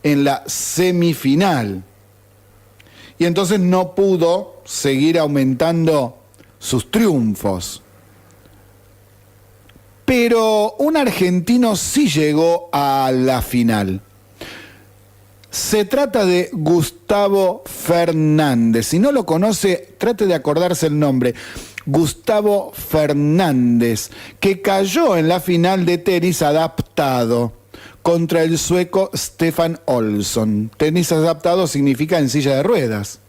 en la semifinal. Y entonces no pudo seguir aumentando sus triunfos. Pero un argentino sí llegó a la final. Se trata de Gustavo Fernández. Si no lo conoce, trate de acordarse el nombre. Gustavo Fernández, que cayó en la final de tenis adaptado contra el sueco Stefan Olsson. Tenis adaptado significa en silla de ruedas.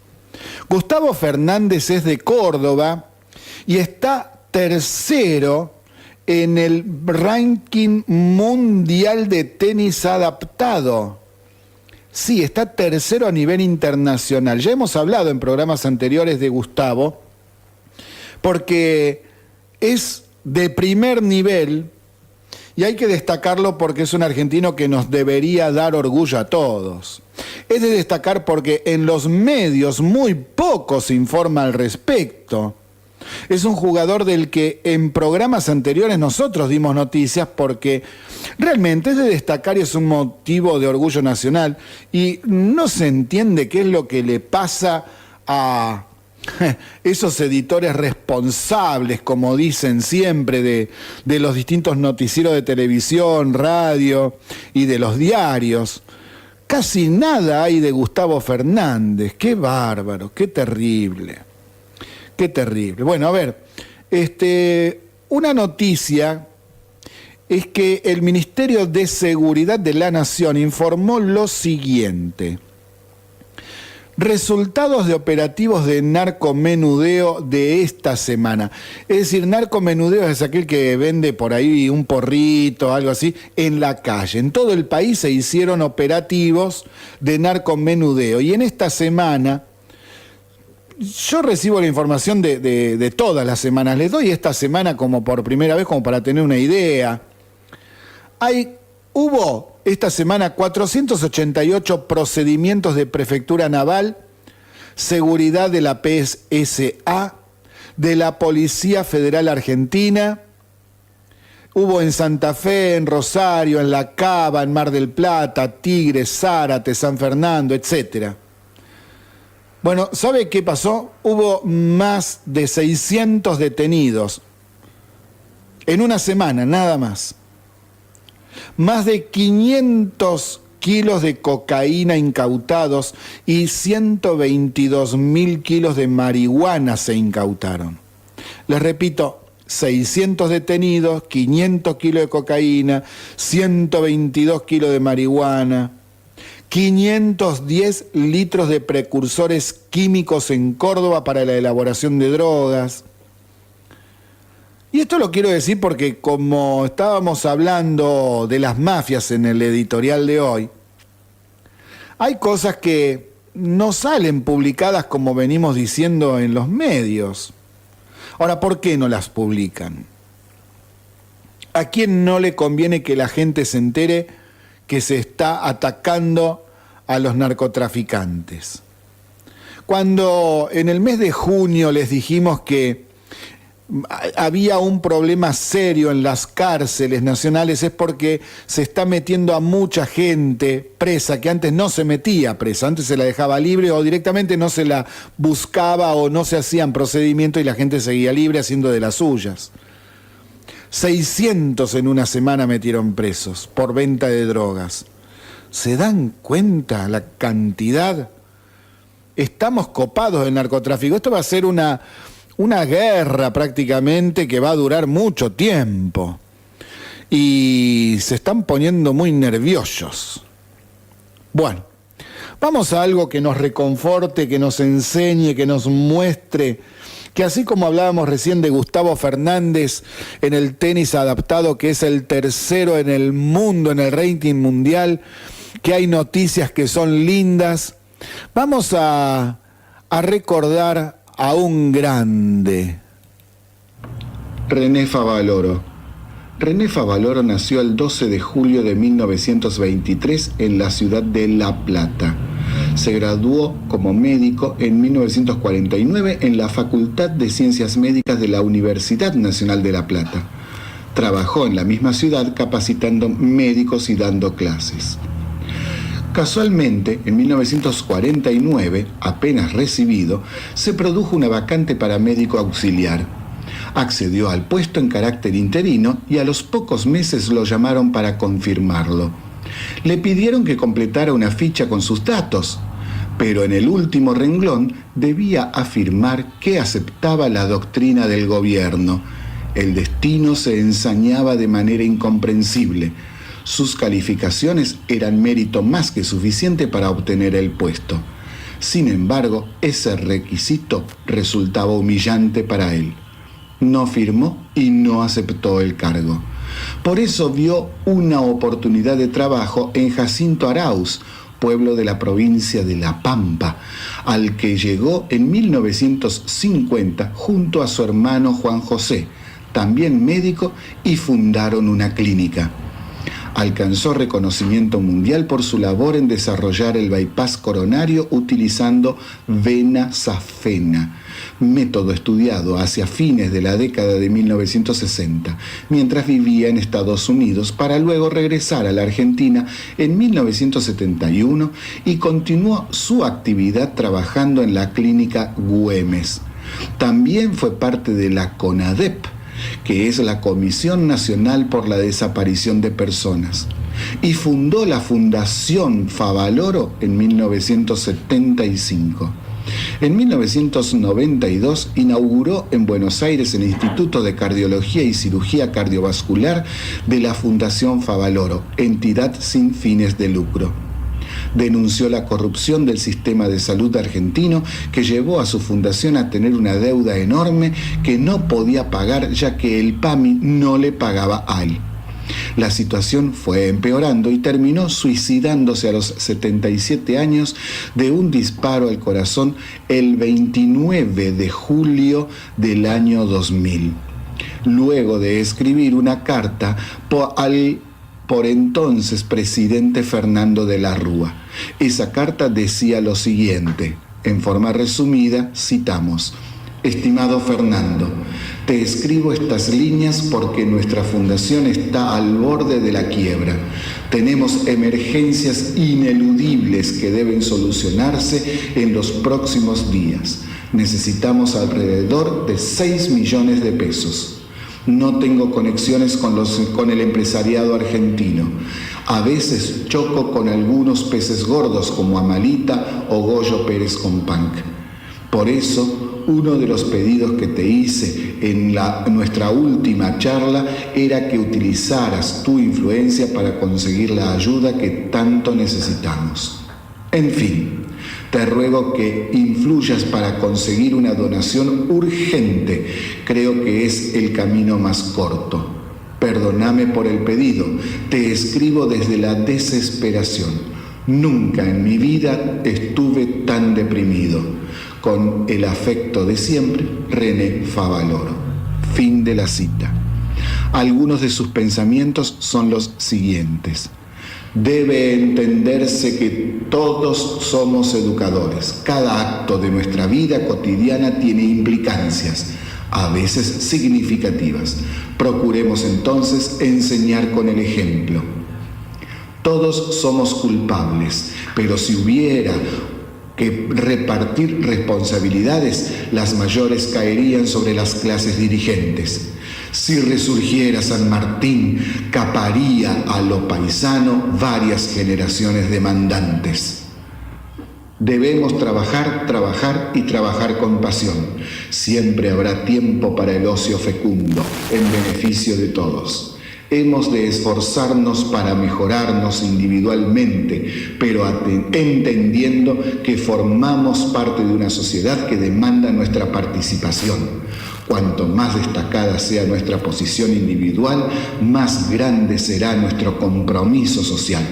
Gustavo Fernández es de Córdoba y está tercero en el ranking mundial de tenis adaptado. Sí, está tercero a nivel internacional. Ya hemos hablado en programas anteriores de Gustavo, porque es de primer nivel y hay que destacarlo porque es un argentino que nos debería dar orgullo a todos. Es de destacar porque en los medios muy poco se informa al respecto. Es un jugador del que en programas anteriores nosotros dimos noticias porque realmente es de destacar y es un motivo de orgullo nacional y no se entiende qué es lo que le pasa a esos editores responsables, como dicen siempre, de los distintos noticieros de televisión, radio y de los diarios. Casi nada hay de Gustavo Fernández. Qué bárbaro, qué terrible. Qué terrible. Bueno, a ver, una noticia es que el Ministerio de Seguridad de la Nación informó lo siguiente. Resultados de operativos de narcomenudeo de esta semana. Es decir, narcomenudeo es aquel que vende por ahí un porrito, algo así, en la calle. En todo el país se hicieron operativos de narcomenudeo. Y en esta semana, yo recibo la información de todas las semanas. Les doy esta semana como por primera vez, como para tener una idea. Hubo esta semana 488 procedimientos de Prefectura Naval, seguridad de la PSA, de la Policía Federal Argentina. Hubo en Santa Fe, en Rosario, en La Cava, en Mar del Plata, Tigre, Zárate, San Fernando, etc. Bueno, ¿sabe qué pasó? Hubo más de 600 detenidos en una semana, nada más. Más de 500 kilos de cocaína incautados y 122.000 kilos de marihuana se incautaron. Les repito, 600 detenidos, 500 kilos de cocaína, 122 kilos de marihuana, 510 litros de precursores químicos en Córdoba para la elaboración de drogas. Y esto lo quiero decir porque como estábamos hablando de las mafias en el editorial de hoy, hay cosas que no salen publicadas como venimos diciendo en los medios. Ahora, ¿por qué no las publican? ¿A quién no le conviene que la gente se entere que se está atacando a los narcotraficantes? Cuando en el mes de junio les dijimos que había un problema serio en las cárceles nacionales, es porque se está metiendo a mucha gente presa que antes no se metía presa, antes se la dejaba libre o directamente no se la buscaba o no se hacían procedimientos y la gente seguía libre haciendo de las suyas. 600 en una semana metieron presos por venta de drogas. ¿Se dan cuenta la cantidad? Estamos copados del narcotráfico. Esto va a ser una guerra prácticamente que va a durar mucho tiempo. Y se están poniendo muy nerviosos. Bueno, vamos a algo que nos reconforte, que nos enseñe, que nos muestre que así como hablábamos recién de Gustavo Fernández en el tenis adaptado, que es el tercero en el mundo, en el rating mundial, que hay noticias que son lindas, vamos a recordar a un grande. René Favaloro. René Favaloro nació el 12 de julio de 1923 en la ciudad de La Plata. Se graduó como médico en 1949 en la Facultad de Ciencias Médicas de la Universidad Nacional de La Plata. Trabajó en la misma ciudad capacitando médicos y dando clases. Casualmente, en 1949, apenas recibido, se produjo una vacante para médico auxiliar. Accedió al puesto en carácter interino y a los pocos meses lo llamaron para confirmarlo. Le pidieron que completara una ficha con sus datos, pero en el último renglón debía afirmar que aceptaba la doctrina del gobierno. El destino se ensañaba de manera incomprensible. Sus calificaciones eran mérito más que suficiente para obtener el puesto. Sin embargo, ese requisito resultaba humillante para él. No firmó y no aceptó el cargo. Por eso vio una oportunidad de trabajo en Jacinto Arauz, pueblo de la provincia de La Pampa, al que llegó en 1950 junto a su hermano Juan José, también médico, y fundaron una clínica. Alcanzó reconocimiento mundial por su labor en desarrollar el bypass coronario utilizando vena safena, método estudiado hacia fines de la década de 1960, mientras vivía en Estados Unidos, para luego regresar a la Argentina en 1971 y continuó su actividad trabajando en la clínica Güemes. También fue parte de la CONADEP, que es la Comisión Nacional por la Desaparición de Personas, y fundó la Fundación Favaloro en 1975. En 1992 inauguró en Buenos Aires el Instituto de Cardiología y Cirugía Cardiovascular de la Fundación Favaloro, entidad sin fines de lucro. Denunció la corrupción del sistema de salud argentino que llevó a su fundación a tener una deuda enorme que no podía pagar ya que el PAMI no le pagaba a él. La situación fue empeorando y terminó suicidándose a los 77 años de un disparo al corazón el 29 de julio del año 2000, luego de escribir una carta al por entonces presidente Fernando de la Rúa. Esa carta decía lo siguiente, en forma resumida, citamos: Estimado Fernando, te escribo estas líneas porque nuestra fundación está al borde de la quiebra. Tenemos emergencias ineludibles que deben solucionarse en los próximos días. Necesitamos alrededor de 6 millones de pesos. No tengo conexiones con el empresariado argentino. A veces choco con algunos peces gordos como Amalita o Goyo Pérez Companc. Por eso, uno de los pedidos que te hice en nuestra última charla era que utilizaras tu influencia para conseguir la ayuda que tanto necesitamos. En fin, te ruego que influyas para conseguir una donación urgente. Creo que es el camino más corto. Perdóname por el pedido. Te escribo desde la desesperación. Nunca en mi vida estuve tan deprimido. Con el afecto de siempre, René Favaloro. Fin de la cita. Algunos de sus pensamientos son los siguientes. Debe entenderse que todos somos educadores. Cada acto de nuestra vida cotidiana tiene implicancias, a veces significativas. Procuremos entonces enseñar con el ejemplo. Todos somos culpables, pero si hubiera que repartir responsabilidades, las mayores caerían sobre las clases dirigentes. Si resurgiera San Martín, caparía a lo paisano varias generaciones de mandantes. Debemos trabajar y trabajar con pasión. Siempre habrá tiempo para el ocio fecundo, en beneficio de todos. Hemos de esforzarnos para mejorarnos individualmente, pero entendiendo que formamos parte de una sociedad que demanda nuestra participación. Cuanto más destacada sea nuestra posición individual, más grande será nuestro compromiso social.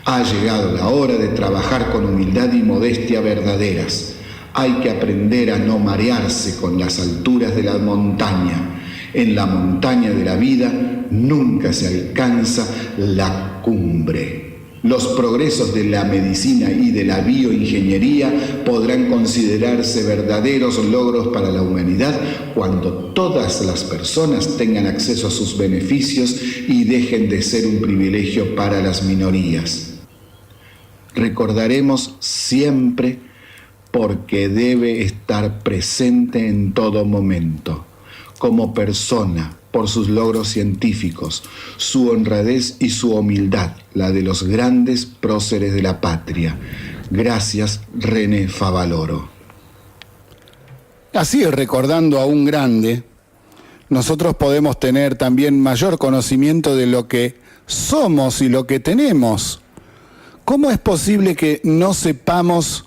Ha llegado la hora de trabajar con humildad y modestia verdaderas. Hay que aprender a no marearse con las alturas de la montaña. En la montaña de la vida nunca se alcanza la cumbre. Los progresos de la medicina y de la bioingeniería podrán considerarse verdaderos logros para la humanidad cuando todas las personas tengan acceso a sus beneficios y dejen de ser un privilegio para las minorías. Recordaremos siempre porque debe estar presente en todo momento. Como persona, por sus logros científicos, su honradez y su humildad, la de los grandes próceres de la patria. Gracias, René Favaloro. Así, recordando a un grande, nosotros podemos tener también mayor conocimiento de lo que somos y lo que tenemos. ¿Cómo es posible que no sepamos,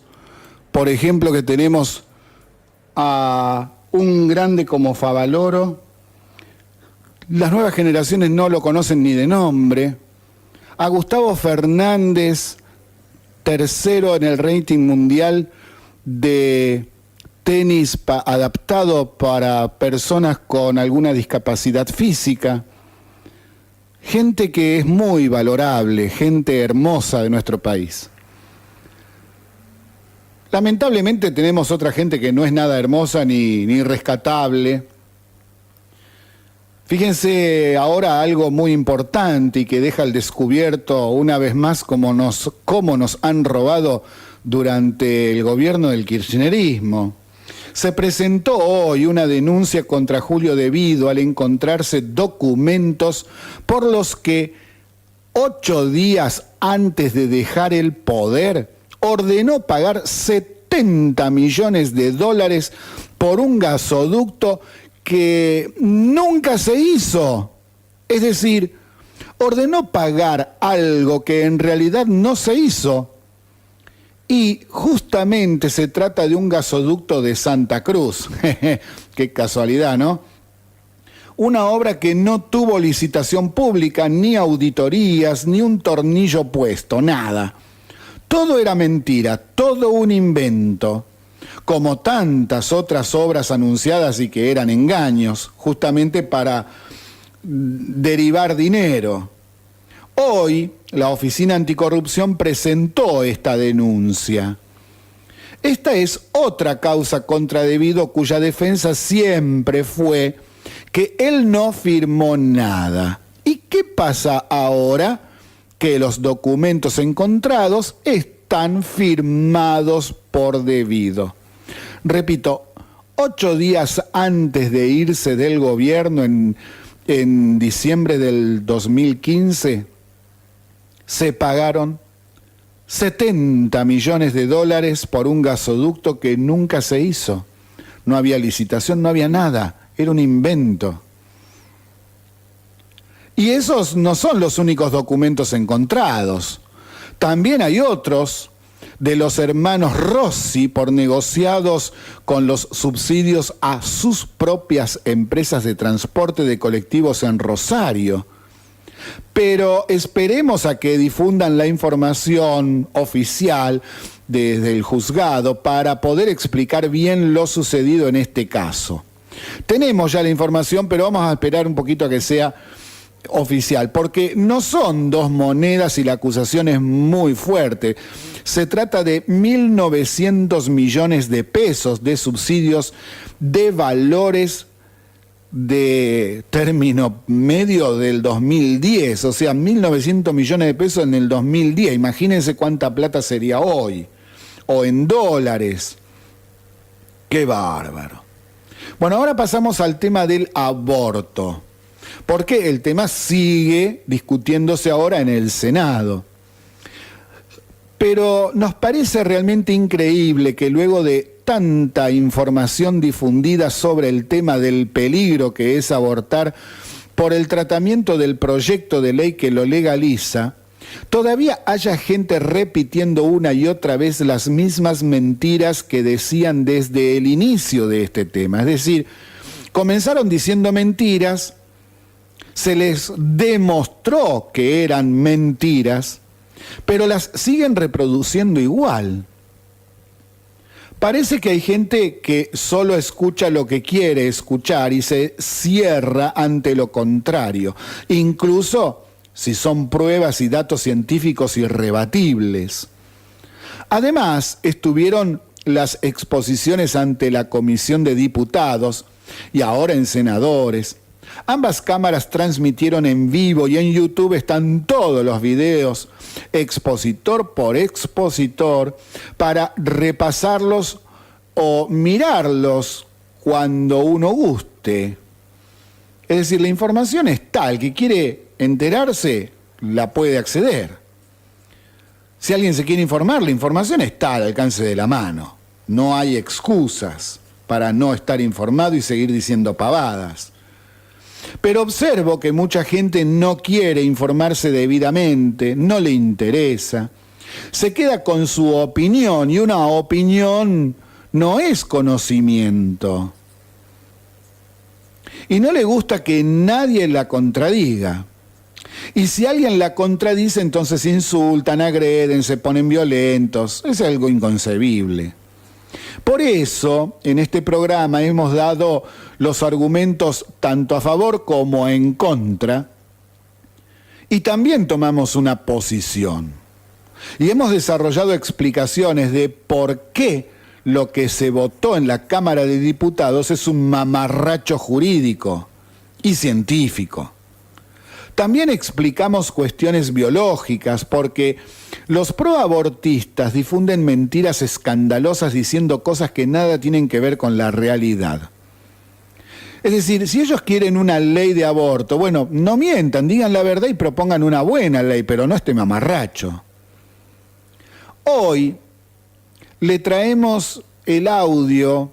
por ejemplo, que tenemos a un grande como Favaloro? Las nuevas generaciones no lo conocen ni de nombre. A Gustavo Fernández, tercero en el rating mundial de tenis adaptado para personas con alguna discapacidad física. Gente que es muy valorable, gente hermosa de nuestro país. Lamentablemente tenemos otra gente que no es nada hermosa ni rescatable. Fíjense ahora algo muy importante y que deja al descubierto una vez más cómo nos han robado durante el gobierno del kirchnerismo. Se presentó hoy una denuncia contra Julio De Vido al encontrarse documentos por los que 8 días antes de dejar el poder ordenó pagar 70 70 millones de dólares por un gasoducto que nunca se hizo. Es decir, ordenó pagar algo que en realidad no se hizo. Y justamente se trata de un gasoducto de Santa Cruz. Qué casualidad, ¿no? Una obra que no tuvo licitación pública, ni auditorías, ni un tornillo puesto, nada. Todo era mentira, todo un invento, como tantas otras obras anunciadas y que eran engaños, justamente para derivar dinero. Hoy, la Oficina Anticorrupción presentó esta denuncia. Esta es otra causa contra Devido cuya defensa siempre fue que él no firmó nada. ¿Y qué pasa ahora? Que los documentos encontrados están firmados por Devido. Repito, 8 días antes de irse del gobierno en diciembre del 2015, se pagaron 70 millones de dólares por un gasoducto que nunca se hizo. No había licitación, no había nada, era un invento. Y esos no son los únicos documentos encontrados. También hay otros de los hermanos Rossi por negociados con los subsidios a sus propias empresas de transporte de colectivos en Rosario. Pero esperemos a que difundan la información oficial desde el juzgado para poder explicar bien lo sucedido en este caso. Tenemos ya la información, pero vamos a esperar un poquito a que sea oficial, porque no son dos monedas y la acusación es muy fuerte. Se trata de 1.900 millones de pesos de subsidios de valores de término medio del 2010, o sea, 1.900 millones de pesos en el 2010. Imagínense cuánta plata sería hoy, o en dólares. ¡Qué bárbaro! Bueno, ahora pasamos al tema del aborto, porque el tema sigue discutiéndose ahora en el Senado. Pero nos parece realmente increíble que luego de tanta información difundida sobre el tema del peligro que es abortar por el tratamiento del proyecto de ley que lo legaliza, todavía haya gente repitiendo una y otra vez las mismas mentiras que decían desde el inicio de este tema. Es decir, comenzaron diciendo mentiras, se les demostró que eran mentiras, pero las siguen reproduciendo igual. Parece que hay gente que solo escucha lo que quiere escuchar y se cierra ante lo contrario, incluso si son pruebas y datos científicos irrebatibles. Además, estuvieron las exposiciones ante la Comisión de Diputados y ahora en senadores. Ambas cámaras transmitieron en vivo y en YouTube están todos los videos, expositor por expositor, para repasarlos o mirarlos cuando uno guste. Es decir, la información es tal que quiere enterarse, la puede acceder. Si alguien se quiere informar, la información está al alcance de la mano. No hay excusas para no estar informado y seguir diciendo pavadas. Pero observo que mucha gente no quiere informarse debidamente, no le interesa. Se queda con su opinión y una opinión no es conocimiento. Y no le gusta que nadie la contradiga. Y si alguien la contradice, entonces insultan, agreden, se ponen violentos. Es algo inconcebible. Por eso, en este programa hemos dado los argumentos tanto a favor como en contra, y también tomamos una posición. Y hemos desarrollado explicaciones de por qué lo que se votó en la Cámara de Diputados es un mamarracho jurídico y científico. También explicamos cuestiones biológicas, porque los proabortistas difunden mentiras escandalosas diciendo cosas que nada tienen que ver con la realidad. Es decir, si ellos quieren una ley de aborto, bueno, no mientan, digan la verdad y propongan una buena ley, pero no este mamarracho. Hoy, le traemos el audio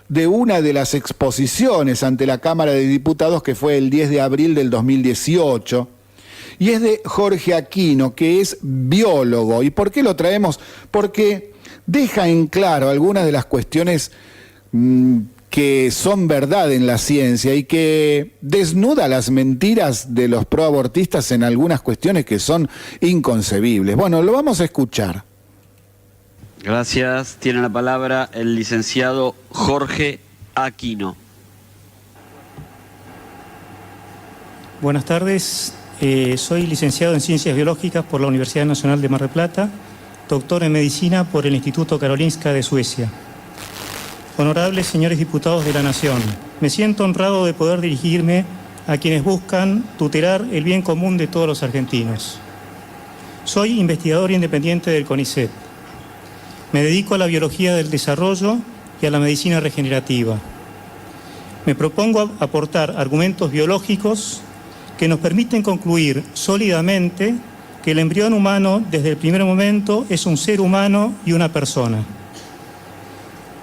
de una de las exposiciones ante la Cámara de Diputados que fue el 10 de abril del 2018. Y es de Jorge Aquino, que es biólogo. ¿Y por qué lo traemos? Porque deja en claro algunas de las cuestiones que son verdad en la ciencia y que desnuda las mentiras de los proabortistas en algunas cuestiones que son inconcebibles. Bueno, lo vamos a escuchar. Gracias. Tiene la palabra el licenciado Jorge Aquino. Buenas tardes. Soy licenciado en Ciencias Biológicas por la Universidad Nacional de Mar del Plata, doctor en Medicina por el Instituto Karolinska de Suecia. Honorables señores diputados de la Nación, me siento honrado de poder dirigirme a quienes buscan tutelar el bien común de todos los argentinos. Soy investigador independiente del CONICET. Me dedico a la biología del desarrollo y a la medicina regenerativa. Me propongo aportar argumentos biológicos que nos permiten concluir sólidamente que el embrión humano desde el primer momento es un ser humano y una persona.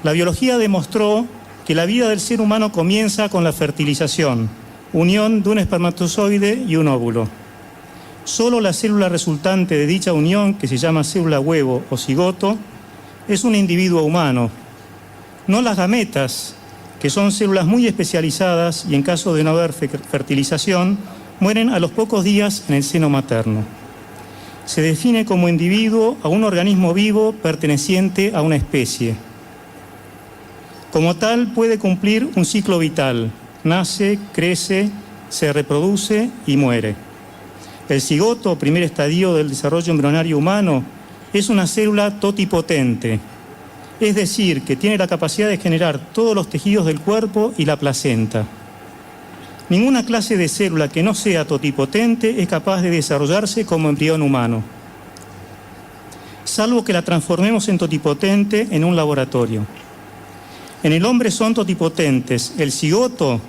La biología demostró que la vida del ser humano comienza con la fertilización, unión de un espermatozoide y un óvulo. Solo la célula resultante de dicha unión, que se llama célula huevo o cigoto, es un individuo humano. No las gametas, que son células muy especializadas y en caso de no haber fertilización, mueren a los pocos días en el seno materno. Se define como individuo a un organismo vivo perteneciente a una especie. Como tal, puede cumplir un ciclo vital. Nace, crece, se reproduce y muere. El cigoto, primer estadio del desarrollo embrionario humano, es una célula totipotente, es decir, que tiene la capacidad de generar todos los tejidos del cuerpo y la placenta. Ninguna clase de célula que no sea totipotente es capaz de desarrollarse como embrión humano, salvo que la transformemos en totipotente en un laboratorio. En el hombre son totipotentes el cigoto,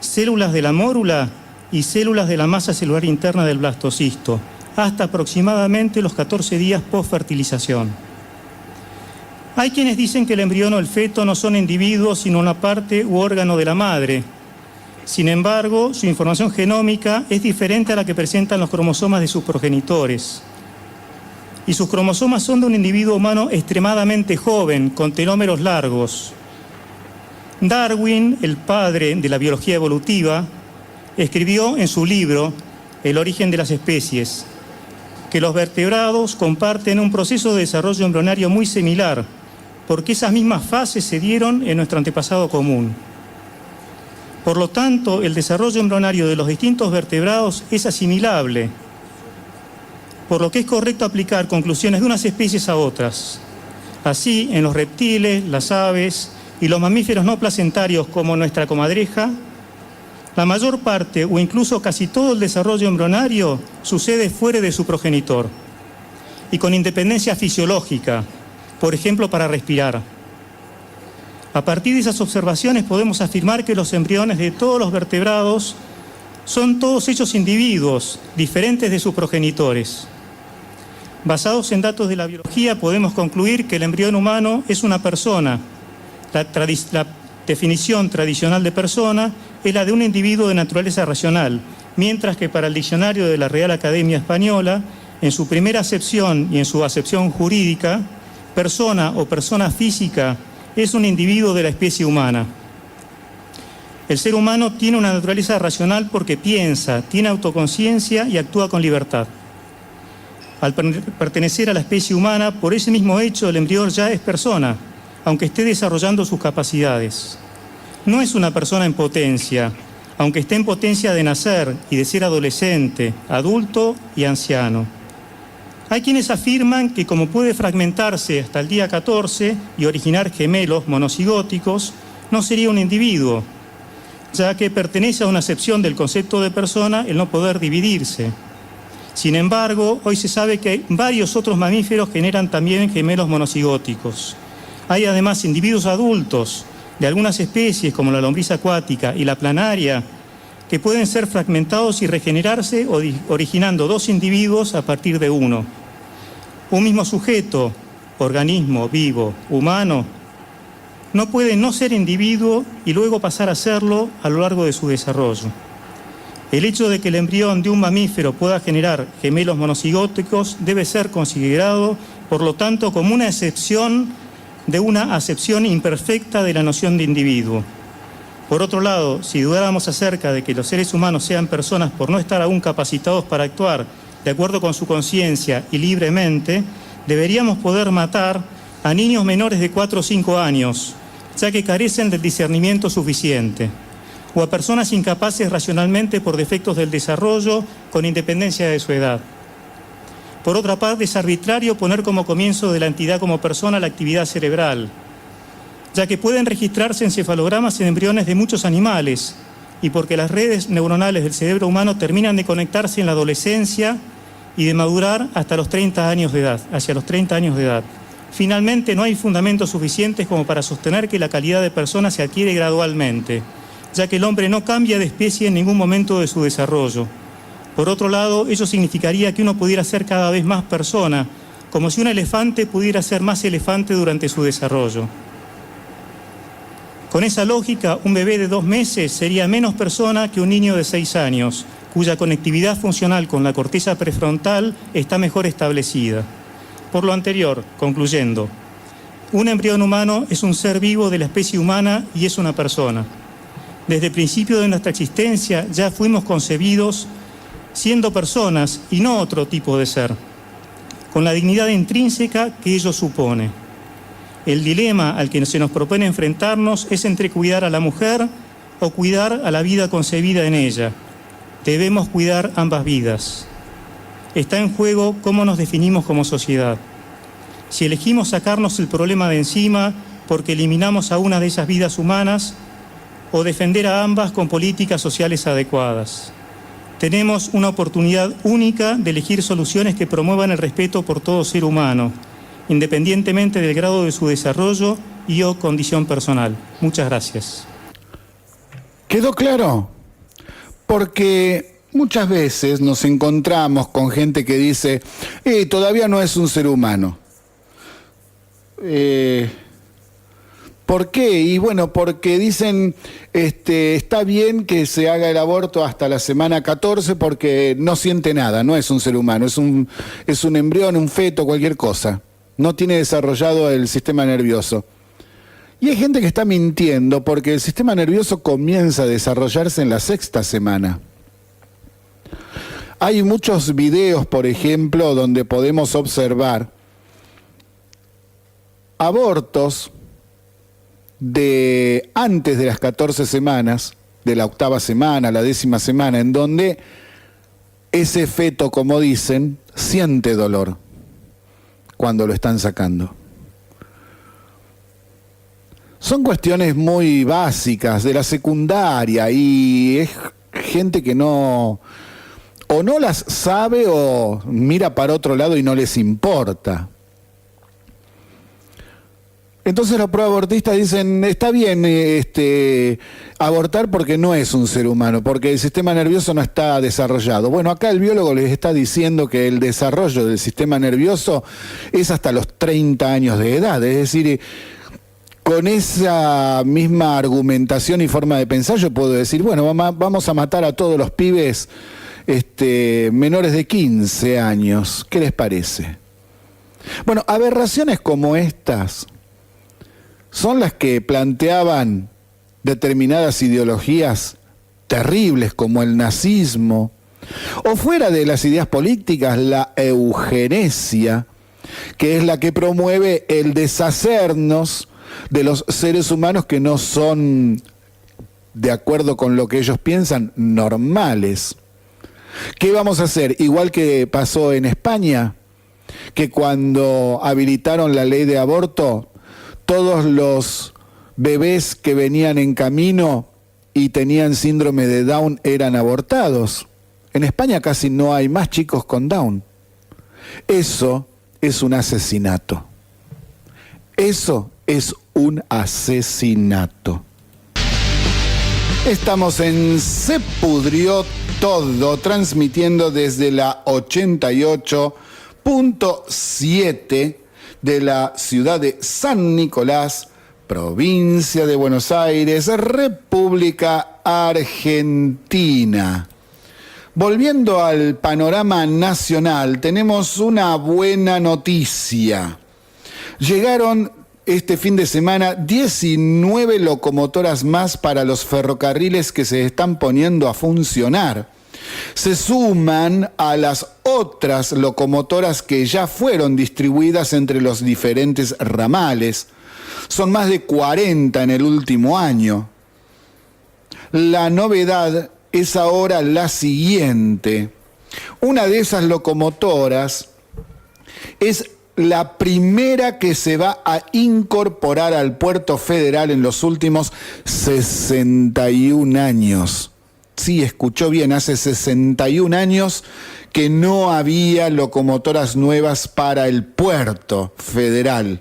células de la mórula y células de la masa celular interna del blastocisto, hasta aproximadamente los 14 días post-fertilización. Hay quienes dicen que el embrión o el feto no son individuos, sino una parte u órgano de la madre. Sin embargo, su información genómica es diferente a la que presentan los cromosomas de sus progenitores. Y sus cromosomas son de un individuo humano extremadamente joven, con telómeros largos. Darwin, el padre de la biología evolutiva, escribió en su libro El origen de las especies que los vertebrados comparten un proceso de desarrollo embrionario muy similar, porque esas mismas fases se dieron en nuestro antepasado común. Por lo tanto, el desarrollo embrionario de los distintos vertebrados es asimilable, por lo que es correcto aplicar conclusiones de unas especies a otras. Así, en los reptiles, las aves y los mamíferos no placentarios como nuestra comadreja, la mayor parte o incluso casi todo el desarrollo embrionario sucede fuera de su progenitor y con independencia fisiológica, por ejemplo para respirar. A partir de esas observaciones podemos afirmar que los embriones de todos los vertebrados son todos hechos individuos, diferentes de sus progenitores. Basados en datos de la biología podemos concluir que el embrión humano es una persona. La definición tradicional de persona es la de un individuo de naturaleza racional, mientras que para el diccionario de la Real Academia Española, en su primera acepción y en su acepción jurídica, persona o persona física es un individuo de la especie humana. El ser humano tiene una naturaleza racional porque piensa, tiene autoconciencia y actúa con libertad. Al pertenecer a la especie humana, por ese mismo hecho el embrión ya es persona, aunque esté desarrollando sus capacidades. No es una persona en potencia, aunque esté en potencia de nacer y de ser adolescente, adulto y anciano. Hay quienes afirman que como puede fragmentarse hasta el día 14 y originar gemelos monocigóticos, no sería un individuo, ya que pertenece a una acepción del concepto de persona el no poder dividirse. Sin embargo, hoy se sabe que varios otros mamíferos generan también gemelos monocigóticos. Hay además individuos adultos de algunas especies como la lombriz acuática y la planaria que pueden ser fragmentados y regenerarse originando dos individuos a partir de uno. Un mismo sujeto organismo vivo, humano, no puede no ser individuo y luego pasar a serlo a lo largo de su desarrollo. El hecho de que el embrión de un mamífero pueda generar gemelos monocigóticos debe ser considerado, por lo tanto, como una excepción de una acepción imperfecta de la noción de individuo. Por otro lado, si dudáramos acerca de que los seres humanos sean personas por no estar aún capacitados para actuar de acuerdo con su conciencia y libremente, deberíamos poder matar a niños menores de 4 o 5 años, ya que carecen del discernimiento suficiente, o a personas incapaces racionalmente por defectos del desarrollo con independencia de su edad. Por otra parte, es arbitrario poner como comienzo de la entidad como persona la actividad cerebral, ya que pueden registrarse encefalogramas en embriones de muchos animales y porque las redes neuronales del cerebro humano terminan de conectarse en la adolescencia y de madurar hasta los 30 años de edad, hacia los 30 años de edad. Finalmente, no hay fundamentos suficientes como para sostener que la calidad de persona se adquiere gradualmente, ya que el hombre no cambia de especie en ningún momento de su desarrollo. Por otro lado, ello significaría que uno pudiera ser cada vez más persona, como si un elefante pudiera ser más elefante durante su desarrollo. Con esa lógica, un bebé de 2 meses sería menos persona que un niño de 6 años, cuya conectividad funcional con la corteza prefrontal está mejor establecida. Por lo anterior, concluyendo, un embrión humano es un ser vivo de la especie humana y es una persona. Desde el principio de nuestra existencia ya fuimos concebidos siendo personas y no otro tipo de ser, con la dignidad intrínseca que ello supone. El dilema al que se nos propone enfrentarnos es entre cuidar a la mujer o cuidar a la vida concebida en ella. Debemos cuidar ambas vidas. Está en juego cómo nos definimos como sociedad. Si elegimos sacarnos el problema de encima porque eliminamos a una de esas vidas humanas, o defender a ambas con políticas sociales adecuadas. Tenemos una oportunidad única de elegir soluciones que promuevan el respeto por todo ser humano, independientemente del grado de su desarrollo y o condición personal. Muchas gracias. ¿Quedó claro? Porque muchas veces nos encontramos con gente que dice, todavía no es un ser humano. ¿Por qué? Y bueno, porque dicen, está bien que se haga el aborto hasta la semana 14 porque no siente nada, no es un ser humano, es un embrión, un feto, cualquier cosa. No tiene desarrollado el sistema nervioso. Y hay gente que está mintiendo porque el sistema nervioso comienza a desarrollarse en la 6ª semana. Hay muchos videos, por ejemplo, donde podemos observar abortos de antes de las 14 semanas, de la 8ª semana, la 10ª semana, en donde ese feto, como dicen, siente dolor cuando lo están sacando. Son cuestiones muy básicas de la secundaria y es gente que o no las sabe o mira para otro lado y no les importa. Entonces los proabortistas dicen, está bien abortar porque no es un ser humano, porque el sistema nervioso no está desarrollado. Bueno, acá el biólogo les está diciendo que el desarrollo del sistema nervioso es hasta los 30 años de edad. Es decir, con esa misma argumentación y forma de pensar yo puedo decir, bueno, vamos a matar a todos los pibes menores de 15 años. ¿Qué les parece? Bueno, aberraciones como estas son las que planteaban determinadas ideologías terribles como el nazismo, o fuera de las ideas políticas, la eugenesia, que es la que promueve el deshacernos de los seres humanos que no son, de acuerdo con lo que ellos piensan, normales. ¿Qué vamos a hacer? Igual que pasó en España, que cuando habilitaron la ley de aborto, todos los bebés que venían en camino y tenían síndrome de Down eran abortados. En España casi no hay más chicos con Down. Eso es un asesinato. Eso es un asesinato. Estamos en Se Pudrió Todo, transmitiendo desde la 88.7 de la ciudad de San Nicolás, provincia de Buenos Aires, República Argentina. Volviendo al panorama nacional, tenemos una buena noticia. Llegaron este fin de semana 19 locomotoras más para los ferrocarriles que se están poniendo a funcionar. Se suman a las otras locomotoras que ya fueron distribuidas entre los diferentes ramales. Son más de 40 en el último año. La novedad es ahora la siguiente. Una de esas locomotoras es la primera que se va a incorporar al Puerto Federal en los últimos 61 años. Sí, escuchó bien, hace 61 años que no había locomotoras nuevas para el Puerto Federal.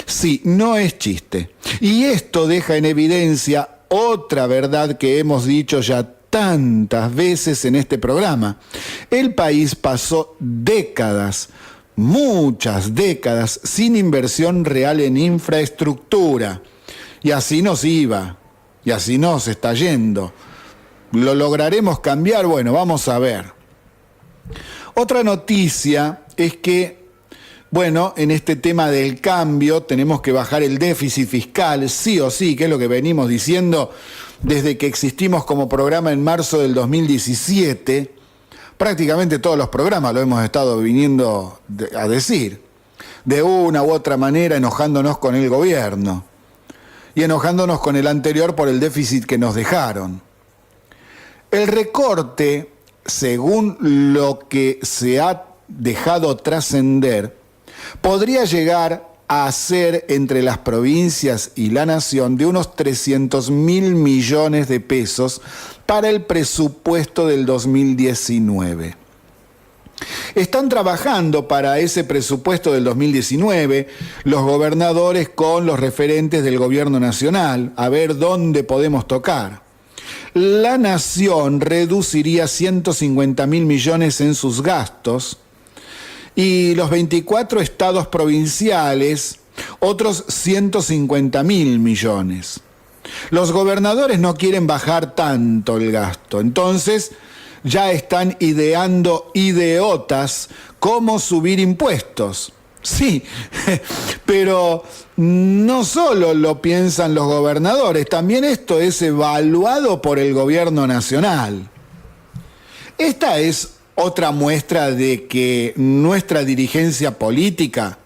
Sí, no es chiste. Y esto deja en evidencia otra verdad que hemos dicho ya tantas veces en este programa. El país pasó décadas, muchas décadas, sin inversión real en infraestructura. Y así nos iba, y así nos está yendo. ¿Lo lograremos cambiar? Bueno, vamos a ver. Otra noticia es que, bueno, en este tema del cambio tenemos que bajar el déficit fiscal, sí o sí, que es lo que venimos diciendo desde que existimos como programa en marzo del 2017. Prácticamente todos los programas lo hemos estado viniendo a decir, de una u otra manera enojándonos con el gobierno y enojándonos con el anterior por el déficit que nos dejaron. El recorte, según lo que se ha dejado trascender, podría llegar a ser entre las provincias y la nación de unos 300.000 millones de pesos para el presupuesto del 2019. Están trabajando para ese presupuesto del 2019 los gobernadores con los referentes del gobierno nacional, a ver dónde podemos tocar. La nación reduciría 150.000 millones en sus gastos y los 24 estados provinciales otros 150.000 millones. Los gobernadores no quieren bajar tanto el gasto, entonces ya están ideando ideotas cómo subir impuestos. Sí, pero no solo lo piensan los gobernadores, también esto es evaluado por el gobierno nacional. Esta es otra muestra de que nuestra dirigencia política,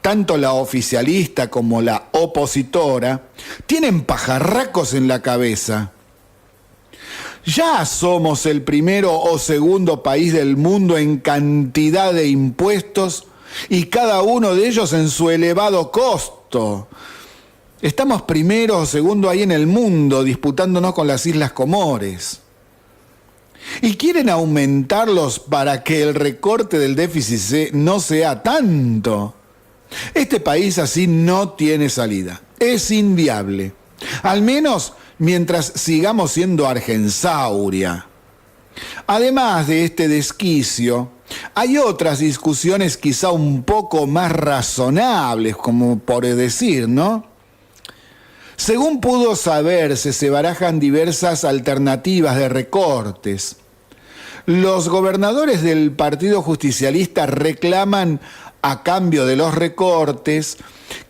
tanto la oficialista como la opositora, tienen pajarracos en la cabeza. Ya somos el primero o segundo país del mundo en cantidad de impuestos y cada uno de ellos en su elevado costo. Estamos primero o segundo ahí en el mundo, disputándonos con las Islas Comores. Y quieren aumentarlos para que el recorte del déficit no sea tanto. Este país así no tiene salida. Es inviable. Al menos mientras sigamos siendo Argensauria. Además de este desquicio, hay otras discusiones quizá un poco más razonables, como por decir, ¿no? Según pudo saberse, se barajan diversas alternativas de recortes. Los gobernadores del Partido Justicialista reclaman, a cambio de los recortes,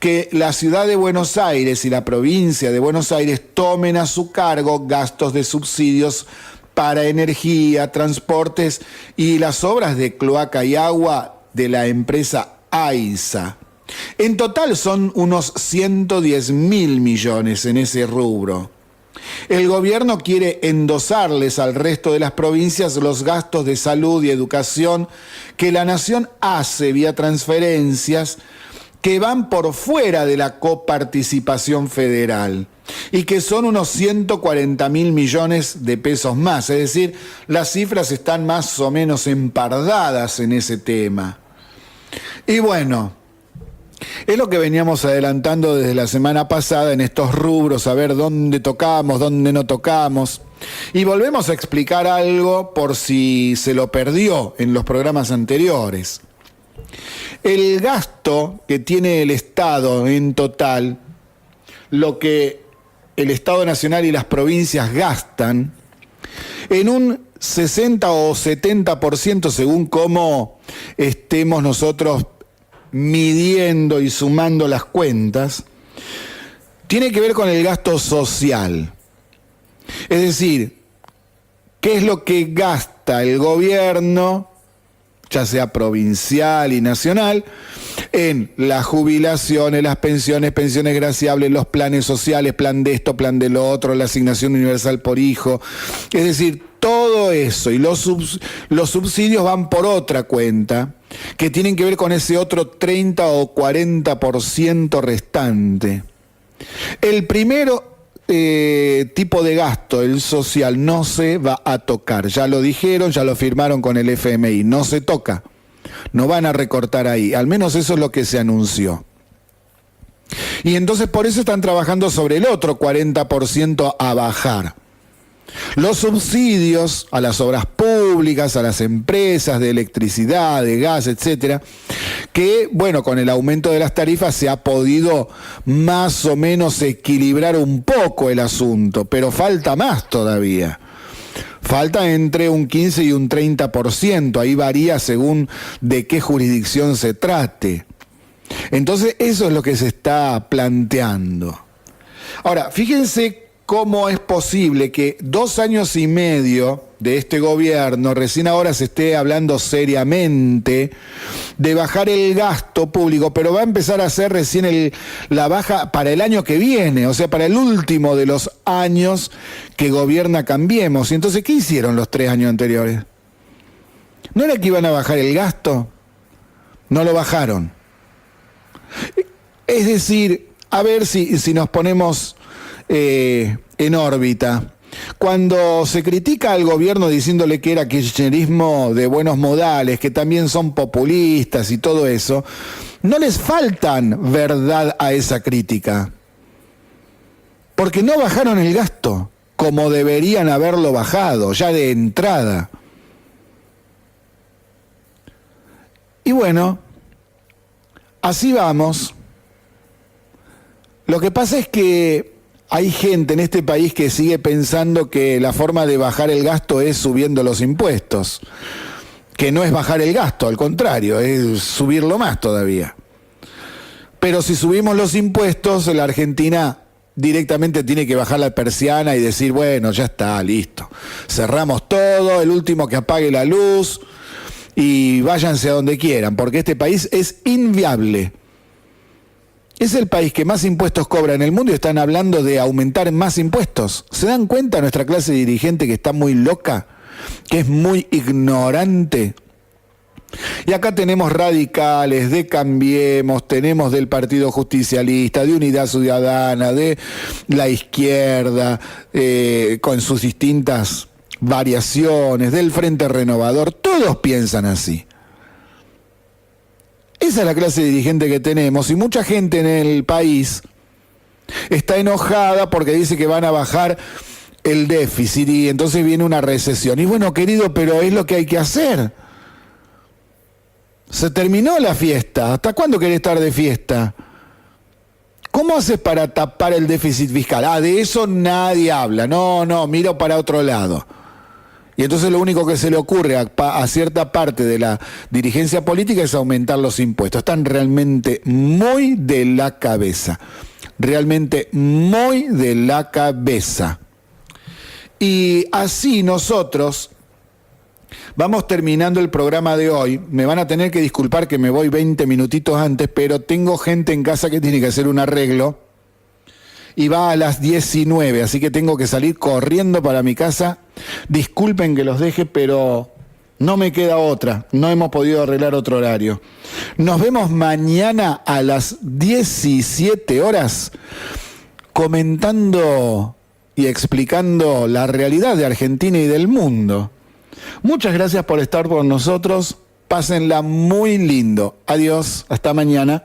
que la ciudad de Buenos Aires y la provincia de Buenos Aires tomen a su cargo gastos de subsidios para energía, transportes y las obras de cloaca y agua de la empresa AISA. En total son unos 110.000 millones en ese rubro. El gobierno quiere endosarles al resto de las provincias los gastos de salud y educación que la nación hace vía transferencias que van por fuera de la coparticipación federal y que son unos 140.000 millones de pesos más. Es decir, las cifras están más o menos empardadas en ese tema. Y bueno, es lo que veníamos adelantando desde la semana pasada en estos rubros, a ver dónde tocamos, dónde no tocamos. Y volvemos a explicar algo por si se lo perdió en los programas anteriores. El gasto que tiene el Estado en total, lo que el Estado Nacional y las provincias gastan, en un 60 o 70% según cómo estemos nosotros midiendo y sumando las cuentas, tiene que ver con el gasto social. Es decir, ¿qué es lo que gasta el gobierno, ya sea provincial y nacional, en las jubilaciones, las pensiones, pensiones graciables, los planes sociales, plan de esto, plan de lo otro, la asignación universal por hijo? Es decir, todo eso, y los subsidios van por otra cuenta, que tienen que ver con ese otro 30 o 40% restante. El primero tipo de gasto, el social, no se va a tocar. Ya lo dijeron, ya lo firmaron con el FMI, no se toca. No van a recortar ahí, al menos eso es lo que se anunció. Y entonces por eso están trabajando sobre el otro 40% a bajar. Los subsidios a las obras públicas, a las empresas de electricidad, de gas, etcétera, que, bueno, con el aumento de las tarifas se ha podido más o menos equilibrar un poco el asunto, pero falta más todavía. Falta entre un 15 y un 30%, ahí varía según de qué jurisdicción se trate. Entonces, eso es lo que se está planteando. Ahora, fíjense cómo es posible que 2 años y medio de este gobierno, recién ahora se esté hablando seriamente de bajar el gasto público, pero va a empezar a hacer recién la baja para el año que viene, o sea, para el último de los años que gobierna Cambiemos. Y entonces, ¿qué hicieron los 3 años anteriores? ¿No era que iban a bajar el gasto? No lo bajaron. Es decir, a ver si nos ponemos en órbita. Cuando se critica al gobierno diciéndole que era kirchnerismo de buenos modales, que también son populistas y todo eso, no les faltan verdad a esa crítica. Porque no bajaron el gasto como deberían haberlo bajado, ya de entrada. Y bueno, así vamos. Lo que pasa es que hay gente en este país que sigue pensando que la forma de bajar el gasto es subiendo los impuestos, que no es bajar el gasto, al contrario, es subirlo más todavía. Pero si subimos los impuestos, la Argentina directamente tiene que bajar la persiana y decir, bueno, ya está, listo. Cerramos todo, el último que apague la luz y váyanse a donde quieran, porque este país es inviable. Es el país que más impuestos cobra en el mundo y están hablando de aumentar más impuestos. ¿Se dan cuenta nuestra clase dirigente que está muy loca? Que es muy ignorante. Y acá tenemos radicales, de Cambiemos, tenemos del Partido Justicialista, de Unidad Ciudadana, de la izquierda, con sus distintas variaciones, del Frente Renovador. Todos piensan así. Esa es la clase dirigente que tenemos, y mucha gente en el país está enojada porque dice que van a bajar el déficit y entonces viene una recesión. Y bueno, querido, pero es lo que hay que hacer. Se terminó la fiesta. ¿Hasta cuándo querés estar de fiesta? ¿Cómo haces para tapar el déficit fiscal? De eso nadie habla. No, miro para otro lado. Y entonces lo único que se le ocurre a cierta parte de la dirigencia política es aumentar los impuestos. Están realmente muy de la cabeza. Realmente muy de la cabeza. Y así nosotros vamos terminando el programa de hoy. Me van a tener que disculpar que me voy 20 minutitos antes, pero tengo gente en casa que tiene que hacer un arreglo. Y va a las 19, así que tengo que salir corriendo para mi casa. Disculpen que los deje, pero no me queda otra. No hemos podido arreglar otro horario. Nos vemos mañana a las 17 horas comentando y explicando la realidad de Argentina y del mundo. Muchas gracias por estar con nosotros. Pásenla muy lindo. Adiós, hasta mañana.